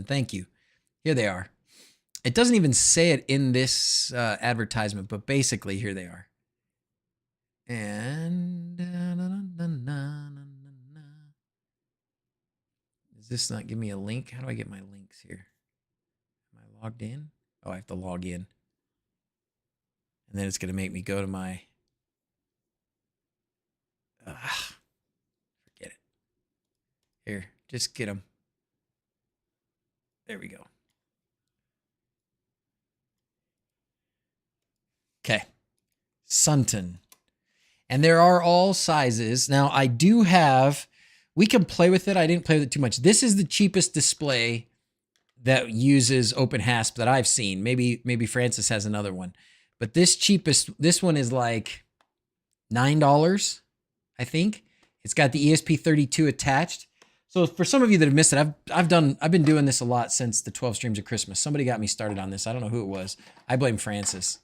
Thank you. Here they are. It doesn't even say it in this advertisement, but basically here they are. And does this not give me a link? How do I get my links here? Am I logged in? Oh, I have to log in. And then it's going to make me go to my... forget it. Here, just get them. There we go. Okay. Sunton. And there are all sizes. Now, I do have... We can play with it. I didn't play with it too much. This is the cheapest display that uses OpenHASP that I've seen. Maybe Francis has another one. But this one is like $9, I think. It's got the ESP32 attached. So for some of you that have missed it, I've been doing this a lot since the 12 streams of Christmas. Somebody got me started on this. I don't know who it was. I blame Francis.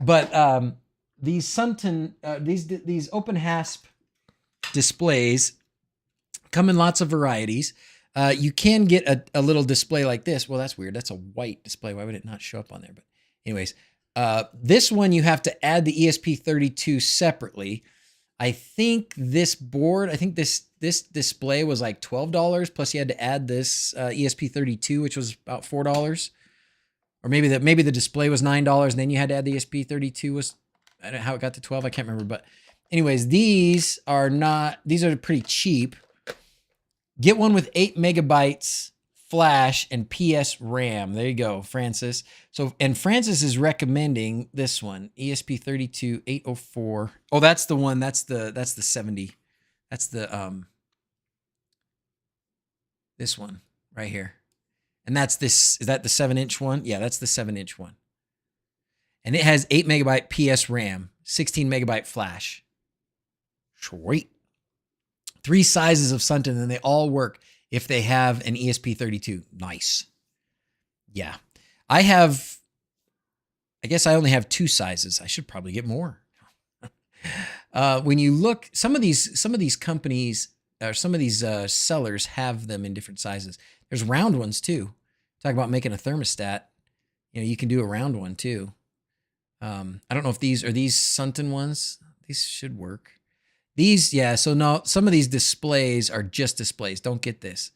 But these Sunton, these OpenHASP displays come in lots of varieties. You can get a little display like this. Well, that's weird. That's a white display. Why would it not show up on there? But anyways, this one you have to add the ESP32 separately. I think this display was like $12, plus you had to add this ESP32, which was about $4. Or maybe the display was $9 and then you had to add the ESP32. I don't know how it got to 12. I can't remember. But anyways, these are pretty cheap. Get one with 8 megabytes, flash and PS RAM. There you go, Francis. So, and Francis is recommending this one, ESP32-804. Oh, that's the one. That's the 70. That's the this one right here. And that's this. Is that the 7-inch one? Yeah, that's the 7-inch one. And it has 8 megabyte PS RAM, 16 megabyte flash. Sweet. 3 sizes of Sunton, and they all work if they have an ESP32. Nice. Yeah. I guess I only have 2 sizes. I should probably get more. When you look, some of these companies or some of these sellers have them in different sizes. There's round ones too. Talk about making a thermostat. You know, you can do a round one too. I don't know if these are Sunton ones. These should work. These, yeah. So no, some of these displays are just displays. Don't get this.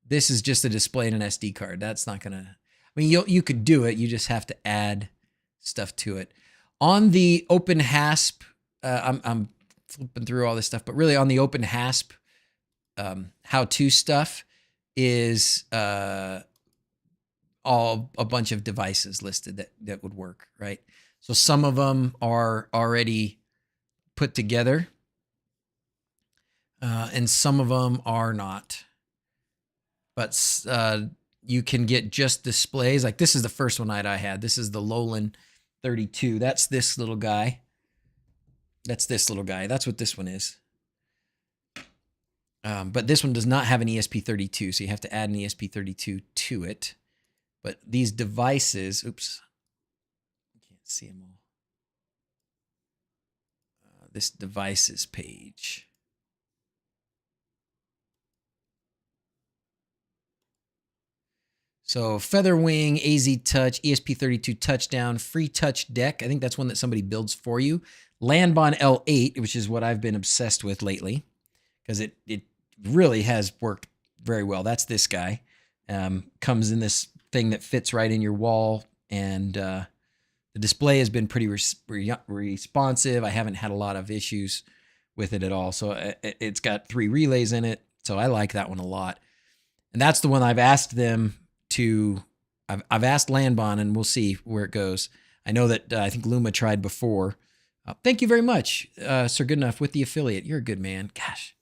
This is just a display in an SD card. That's not gonna. I mean, you could do it. You just have to add stuff to it. On the OpenHASP, I'm flipping through all this stuff, but really on the OpenHASP how-to stuff is all a bunch of devices listed that would work, right? So some of them are already put together, and some of them are not. But you can get just displays. Like this is the first one I had. This is the Lowland 32. That's this little guy. That's this little guy. That's what this one is. But this one does not have an ESP32, so you have to add an ESP32 to it. But these devices, oops, I can't see them all. This devices page. So Featherwing, AZ Touch, ESP32 Touchdown, Free Touch Deck. I think that's one that somebody builds for you. Landbon L8, which is what I've been obsessed with lately, because it really has worked very well. That's this guy. Comes in this thing that fits right in your wall, and the display has been pretty responsive. I haven't had a lot of issues with it at all. So it's got 3 relays in it, so I like that one a lot. And that's the one I've asked them to. I've asked Landbon, and we'll see where it goes. I know that I think Luma tried before. Thank you very much, Sir Goodenough, with the affiliate. You're a good man. Gosh,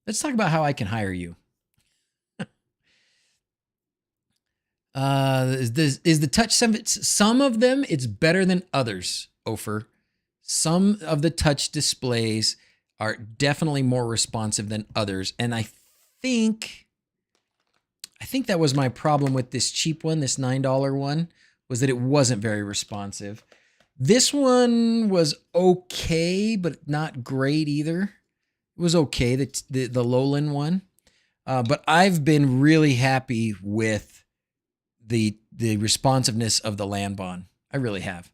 let's talk about how I can hire you. Is the touch some of them it's better than others, Ofer. Some of the touch displays are definitely more responsive than others, and I think that was my problem with this cheap one, this $9 one, was that it wasn't very responsive. This one was okay, but not great either. It was okay, the Lowland one. But I've been really happy with the responsiveness of the Landbon. I really have.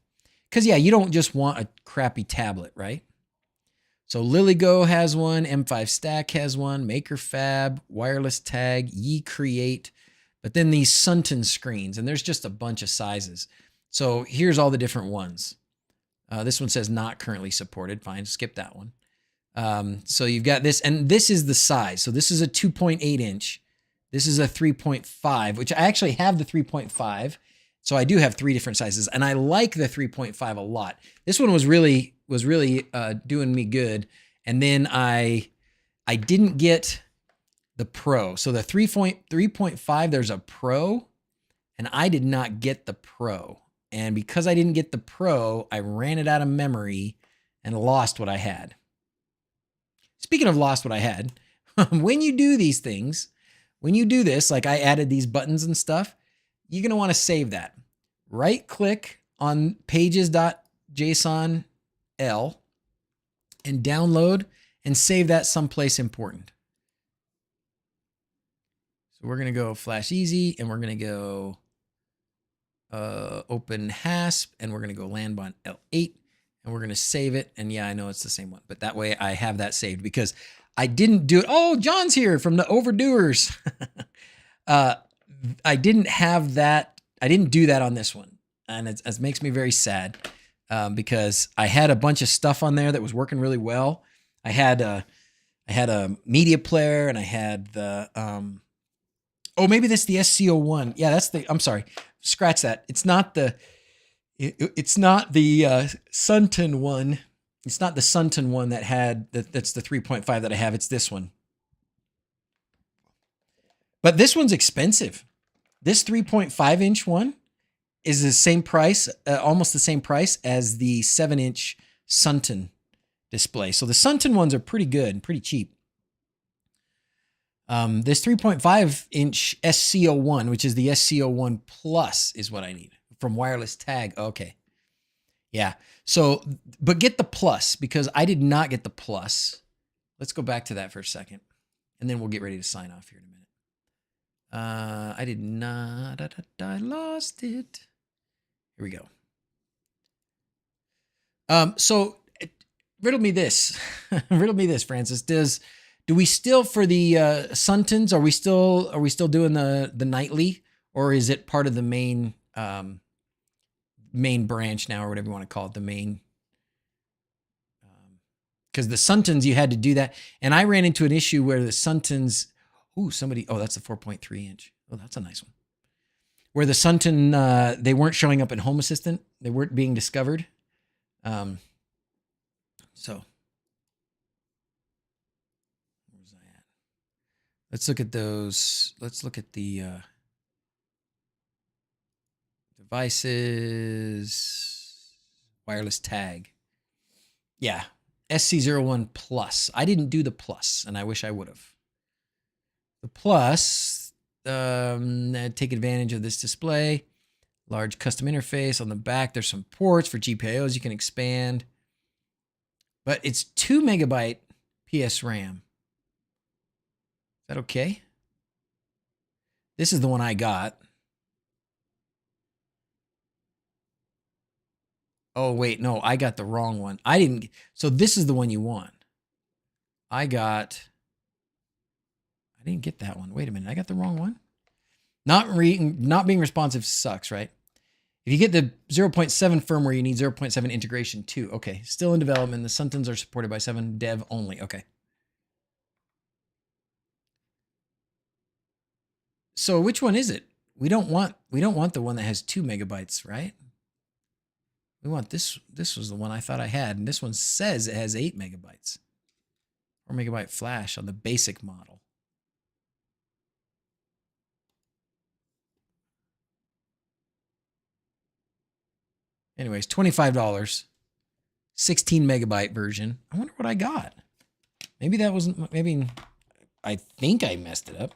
Because, yeah, you don't just want a crappy tablet, right? So LilyGo has one, M5 Stack has one, MakerFab, Wireless Tag, YeCreate, but then these Sunton screens, and there's just a bunch of sizes. So here's all the different ones. This one says not currently supported. Fine, skip that one. So you've got this, and this is the size. So this is a 2.8 inch. This is a 3.5, which I actually have the 3.5. So I do have 3 different sizes, and I like the 3.5 a lot. This one was really doing me good. And then I didn't get the Pro. So the 3.5, there's a Pro, and I did not get the Pro. And because I didn't get the Pro, I ran it out of memory and lost what I had. Speaking of lost what I had, when you do these things, when you do this, like I added these buttons and stuff, you're going to want to save that. Right click on pages.json L and download and save that someplace important. So we're going to go Flash Easy, and we're going to go OpenHASP, and we're going to go Landbon L8, and we're going to save it. And yeah, I know it's the same one, but that way I have that saved because I didn't do it. Oh, John's here from the Overdoers. I didn't have that. I didn't do that on this one. And it makes me very sad because I had a bunch of stuff on there that was working really well. I had a media player, and I had the Oh, maybe that's the SC01. Yeah, that's the, I'm sorry. Scratch that. It's not the Sunton one. It's not the Sunton one that had, that's the 3.5 that I have. It's this one. But this one's expensive. This 3.5 inch one is the same price, almost the same price as the 7-inch Sunton display. So the Sunton ones are pretty good and pretty cheap. This 3.5 inch SC01, which is the SC01 Plus, is what I need from Wireless Tag. Okay. Yeah. So, but get the Plus because I did not get the Plus. Let's go back to that for a second and then we'll get ready to sign off here in a minute. I did not, I lost it. Here we go. So riddle me this, Francis. Do we still, for the Suntons, are we still doing the nightly, or is it part of the main branch now, or whatever you want to call it, the main? Because the Suntons, you had to do that, and I ran into an issue where the Suntons, that's the 4.3 inch. Oh, that's a nice one. Where the Sunton, they weren't showing up in Home Assistant, they weren't being discovered. So. Let's look at those. Let's look at the devices. Wireless tag. Yeah. SC01 Plus. I didn't do the Plus, and I wish I would have. The Plus, take advantage of this display. Large custom interface on the back. There's some ports for GPIOs you can expand. But it's 2 megabyte PS RAM. Is that okay? This is the one I got. Oh, wait, no, I got the wrong one. I didn't. So this is the one you want. I didn't get that one. Wait a minute. I got the wrong one. Not being responsive sucks, right? If you get the 0.7 firmware, you need 0.7 integration too. Okay. Still in development. The Suntons are supported by 7 dev only. Okay. So which one is it? We don't want the one that has 2 megabytes, right? We want this. This was the one I thought I had, and this one says it has 8 megabytes. 4 megabyte flash on the basic model. Anyways, $25. 16 megabyte version. I wonder what I got. Maybe that wasn't, maybe I think I messed it up.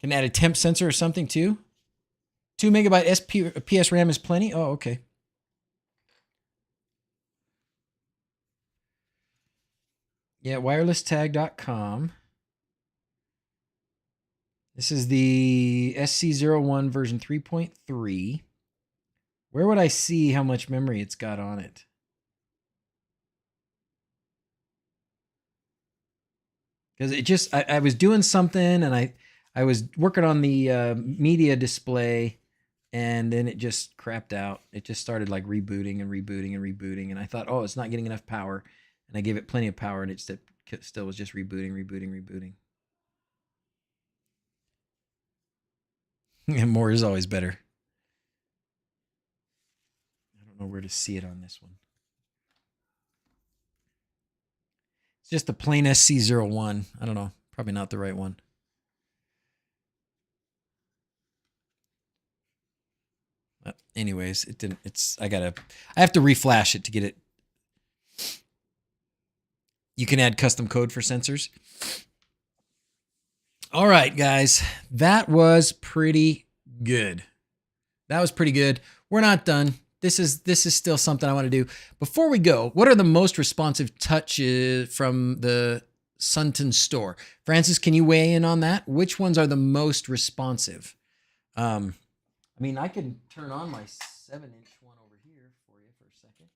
Can add a temp sensor or something too. 2 megabyte PS RAM is plenty. Oh, okay. Yeah, wirelesstag.com. This is the SC01 version 3.3. Where would I see how much memory it's got on it? Because it just, I was doing something and I was working on the media display and then it just crapped out. It just started like rebooting and rebooting and rebooting. And I thought, oh, it's not getting enough power. And I gave it plenty of power and it still was just rebooting. And more is always better. I don't know where to see it on this one. It's just the plain SC01. I don't know. Probably not the right one. Anyways, it didn't. I have to reflash it to get it. You can add custom code for sensors. All right, guys, that was pretty good. We're not done. This is still something I want to do. Before we go, what are the most responsive touches from the Sunton store? Francis, can you weigh in on that? Which ones are the most responsive? I mean, I can turn on my 7-inch one over here for you for a second.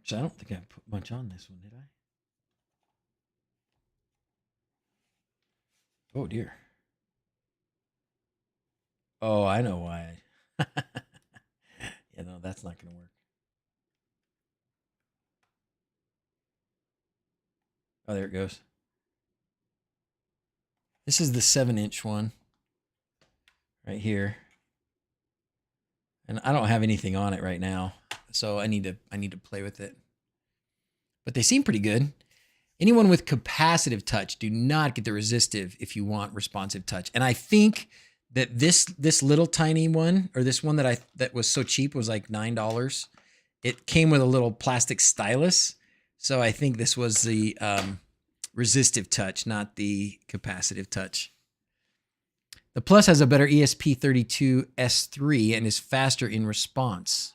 Actually, I don't think I put much on this one, did I? Oh dear. Oh, I know why. Yeah, no, that's not going to work. Oh, there it goes. This is the 7-inch one right here. And I don't have anything on it right now, so I need to play with it. But they seem pretty good. Anyone with capacitive touch, do not get the resistive if you want responsive touch. And I think that this little tiny one, or this one that was so cheap, was like $9. It came with a little plastic stylus. So I think this was the resistive touch, not the capacitive touch. The Plus has a better ESP32S3 and is faster in response,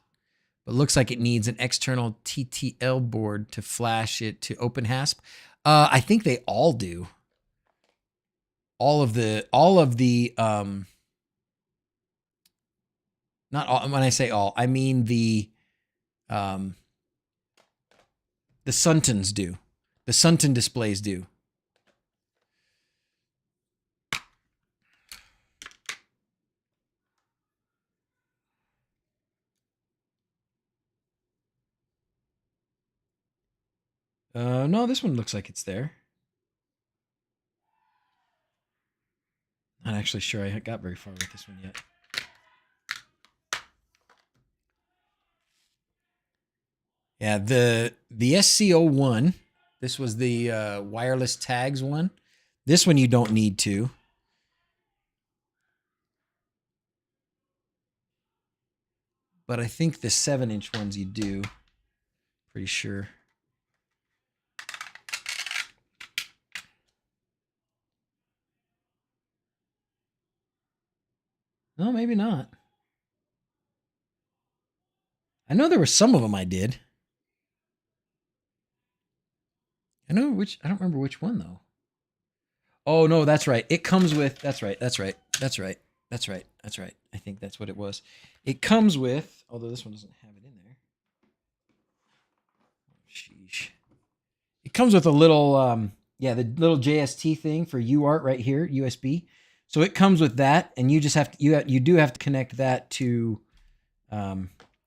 but looks like it needs an external TTL board to flash it to OpenHASP. I think they all do. All of the not all, when I say all, I mean the Suntons do. The Sunton displays do. No, this one looks like it's there. Not actually sure I got very far with this one yet. Yeah, the SC01, this was the wireless tags one. This one you don't need to. But I think the 7-inch ones you do. Pretty sure. No, maybe not. I know there were some of them I did. I don't remember which one though. Oh no, that's right. It comes with, that's right. I think that's what it was. It comes with, although this one doesn't have it in there. Sheesh. It comes with a little, the little JST thing for UART right here, USB. So it comes with that, and you just have to, you do have to connect that to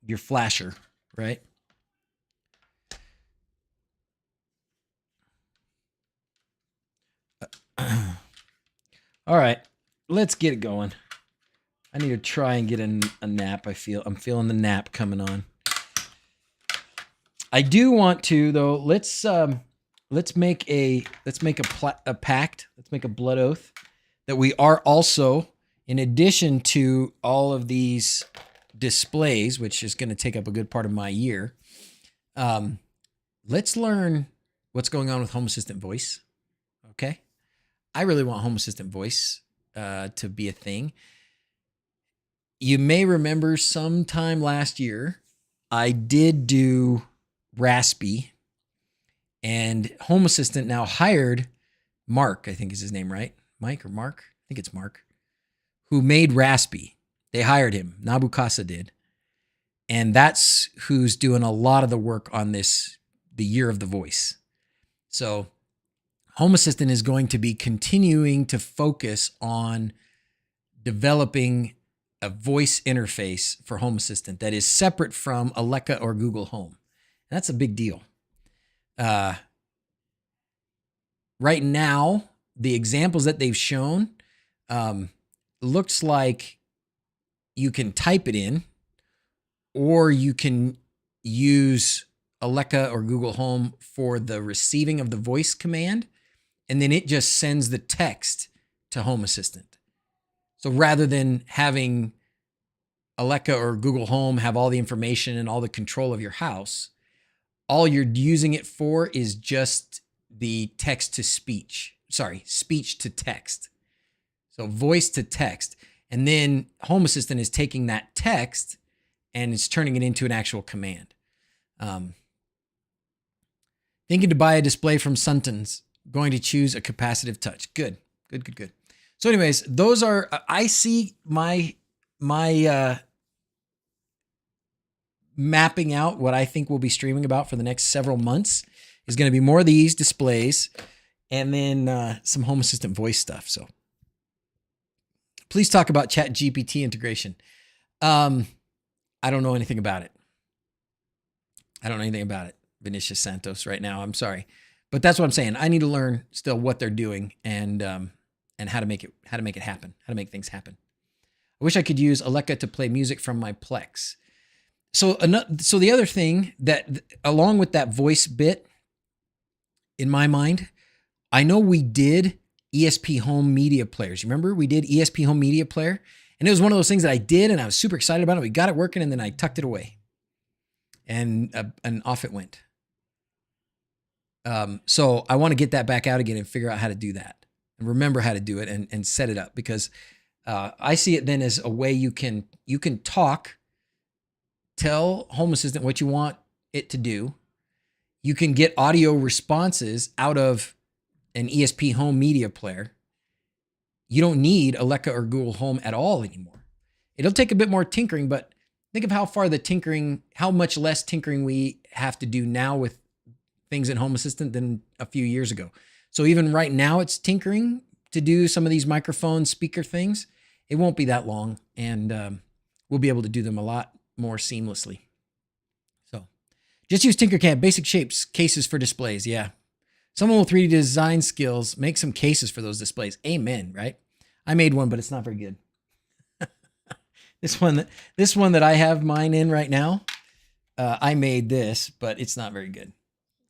your flasher, right? All right, let's get it going. I need to try and get a nap. I'm feeling the nap coming on. I do want to though. Let's make a pact. Let's make a blood oath that we are also, in addition to all of these displays, which is going to take up a good part of my year, let's learn what's going on with Home Assistant voice. Okay, I really want Home Assistant voice to be a thing. You may remember sometime last year, I did do Raspy, and Home Assistant now hired Mark, I think is his name, right? Mike or Mark? I think it's Mark, who made Raspy. They hired him. Nabukasa did. And that's who's doing a lot of the work on this, the year of the voice. So Home Assistant is going to be continuing to focus on developing a voice interface for Home Assistant that is separate from Alexa or Google Home. And that's a big deal. Right now, the examples that they've shown looks like you can type it in, or you can use Alexa or Google Home for the receiving of the voice command, and then it just sends the text to Home Assistant. So rather than having Alexa or Google Home have all the information and all the control of your house, all you're using it for is just the text to speech. Sorry, speech to text. So voice to text. And then Home Assistant is taking that text and it's turning it into an actual command. Thinking to buy a display from Suntons. Going to choose a capacitive touch. Good. So anyways, those are, I see my mapping out what I think we'll be streaming about for the next several months is going to be more of these displays and then some Home Assistant voice stuff. So please talk about ChatGPT integration. I don't know anything about it. Vinicius Santos right now. I'm sorry, but that's what I'm saying. I need to learn still what they're doing and how to make it happen, how to make things happen. I wish I could use Alexa to play music from my Plex. So the other thing that, along with that voice bit, in my mind, I know we did ESP Home Media Players. You remember we did ESP Home Media Player? And it was one of those things that I did, and I was super excited about it. We got it working, and then I tucked it away. And off it went. So I want to get that back out again and figure out how to do that. And remember how to do it and set it up. Because I see it then as a way you can talk, tell Home Assistant what you want it to do. You can get audio responses out of an ESP Home Media Player. You don't need Alexa or Google Home at all anymore. It'll take a bit more tinkering, but think of how much less tinkering we have to do now with things in Home Assistant than a few years ago. So even right now it's tinkering to do some of these microphone speaker things. It won't be that long, and we'll be able to do them a lot more seamlessly. So just use Tinkercad, basic shapes, cases for displays. Yeah. Someone with 3D design skills, make some cases for those displays. Amen, right? I made one, but it's not very good. This one that I have mine in right now, I made this, but it's not very good.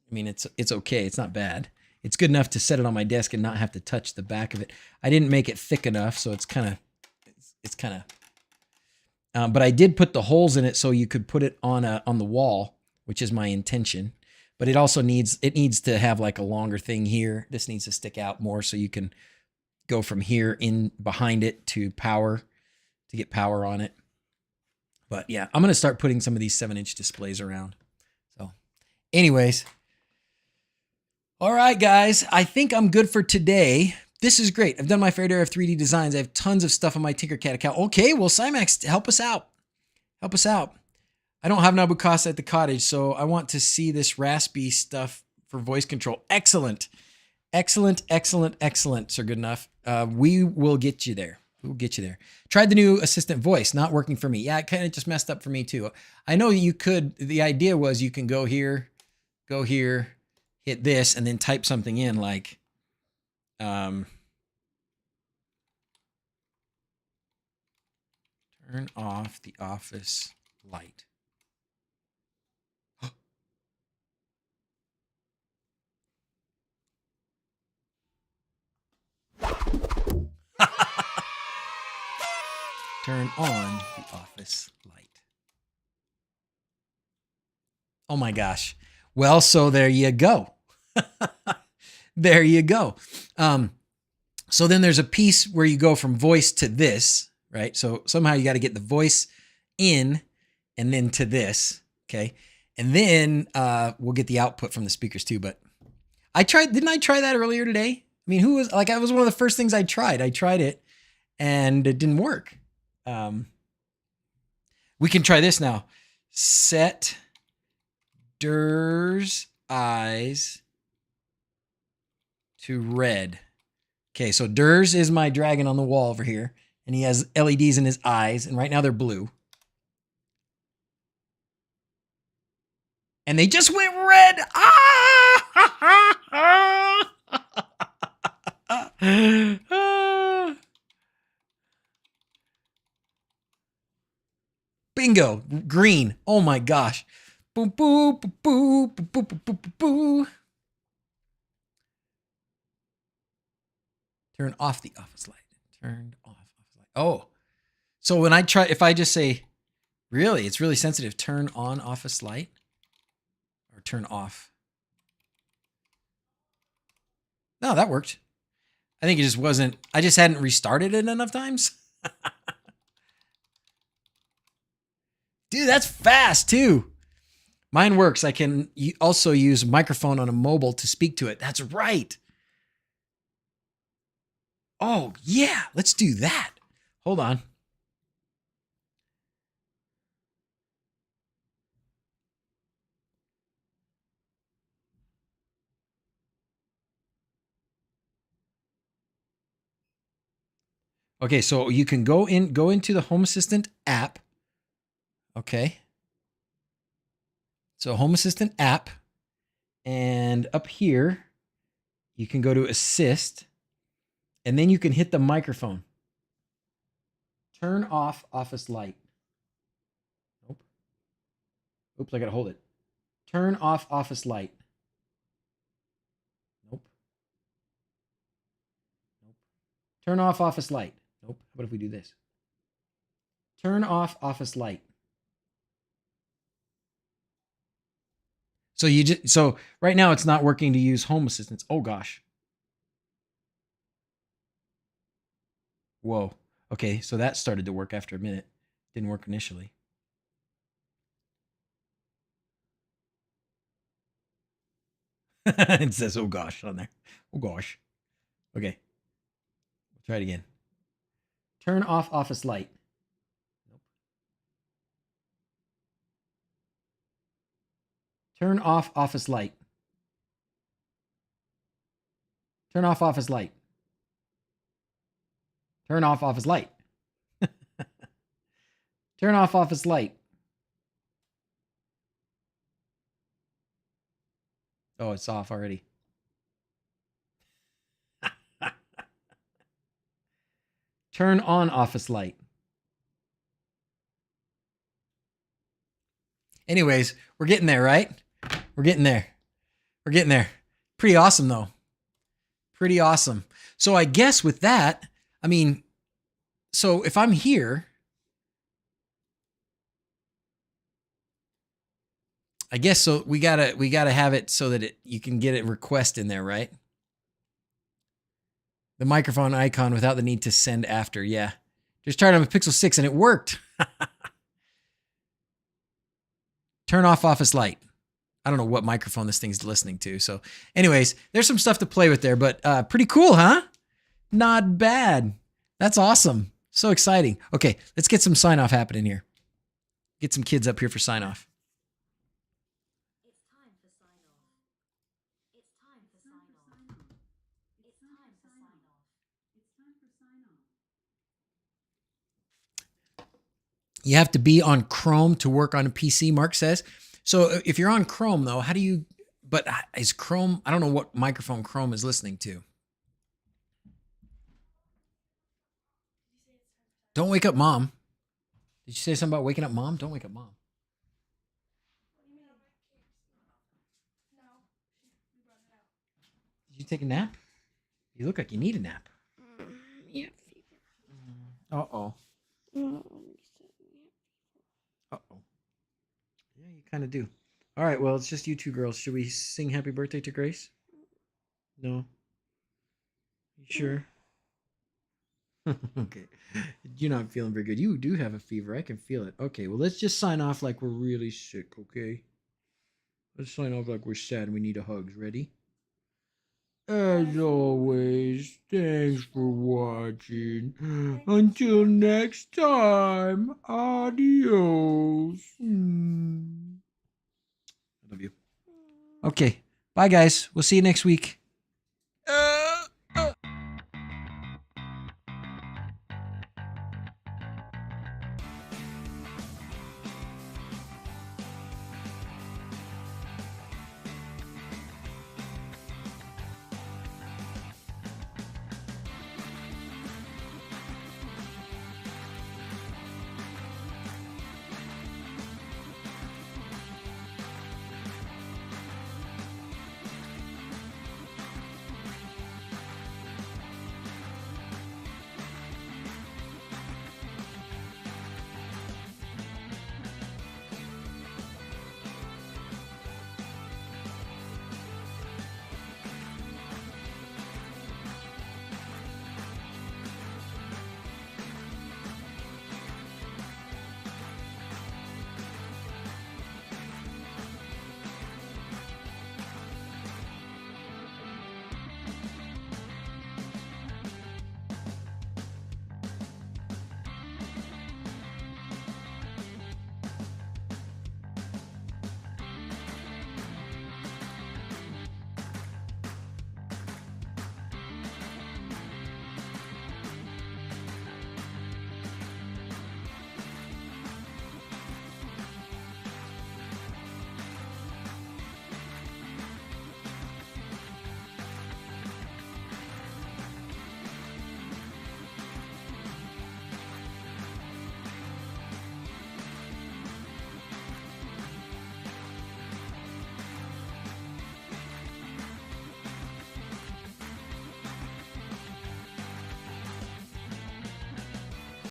I mean, it's okay. It's not bad. It's good enough to set it on my desk and not have to touch the back of it. I didn't make it thick enough, so it's kind of, but I did put the holes in it so you could put it on the wall, which is my intention. But it also needs to have like a longer thing here. This needs to stick out more so you can go from here in behind it to get power on it. But yeah, I'm going to start putting some of these 7-inch displays around. So anyways, all right, guys, I think I'm good for today. This is great. I've done my fair share of 3D designs. I have tons of stuff on my Tinkercad account. Okay, well, Cymax, help us out. Help us out. I don't have Nabucasa at the cottage, so I want to see this Raspy stuff for voice control. Excellent. Excellent, excellent, excellent, Sir Goodenough. We will get you there. We'll get you there. Tried the new assistant voice, not working for me. Yeah, it kind of just messed up for me too. I know you could, the idea was you can go here, hit this, and then type something in like, turn off the office light. Turn on the office light. Oh my gosh. Well, so there you go. There you go. So then there's a piece where you go from voice to this, right? So somehow you got to get the voice in and then to this, okay? And then we'll get the output from the speakers too. But didn't I try that earlier today? I mean, that was one of the first things I tried. I tried it and it didn't work. We can try this now. Set DrZzs eyes to red. Okay, so DrZzs is my dragon on the wall over here, and he has LEDs in his eyes, and right now they're blue. And they just went red. Bingo, green. Oh my gosh. Boo, boo, boo, boo, boo, boo, boo, boo, boo. Turn off the office light. Turned off office light. Oh, so when if I just say, really, it's really sensitive. Turn on office light or turn off. No, that worked. I think it just wasn't, I just hadn't restarted it enough times. Dude, that's fast too. Mine works. I can also use a microphone on a mobile to speak to it. That's right. Oh, yeah. Let's do that. Hold on. Okay, so you can go into the Home Assistant app. Okay. So Home Assistant app, and up here you can go to Assist, and then you can hit the microphone. Turn off office light. Nope. Oops, I gotta hold it. Turn off office light. Nope. Nope. Turn off office light. Nope. What if we do this? Turn off office light. So so right now it's not working to use Home Assistants. Oh gosh. Whoa. Okay, so that started to work after a minute. Didn't work initially. It says, oh gosh, on there. Oh gosh. Okay. Try it again. Turn off office light. Nope. Turn off office light. Turn off office light. Turn off office light. Turn off office light. Oh, it's off already. Turn on office light. Anyways, we're getting there, right? We're getting there. We're getting there. Pretty awesome, though. Pretty awesome. So I guess with that, I mean, so if I'm here, I guess so we gotta have it so that you can get a request in there, right? The microphone icon without the need to send after. Yeah. Just tried on a Pixel 6 and it worked. Turn off office light. I don't know what microphone this thing's listening to. So anyways, there's some stuff to play with there, but pretty cool, huh? Not bad. That's awesome. So exciting. Okay, let's get some sign off happening here. Get some kids up here for sign off. It's time for sign off. It's time for sign off. It's time for sign off. It's time for sign off. You have to be on Chrome to work on a PC, Mark says. So if you're on Chrome, though, how do you... But is Chrome... I don't know what microphone Chrome is listening to. Don't wake up Mom. Did you say something about waking up Mom? Don't wake up Mom. Did you take a nap? You look like you need a nap. Yeah. Uh-oh. Uh-oh. Yeah, you kind of do. All right, well, it's just you two girls. Should we sing happy birthday to Grace? No? You sure? Okay. You're not feeling very good. You do have a fever. I can feel it. Okay, well, let's just sign off like we're really sick, okay? Let's sign off like we're sad and we need a hug. Ready? As always, thanks for watching. Until next time, adios. I love you. Okay, bye guys. We'll see you next week.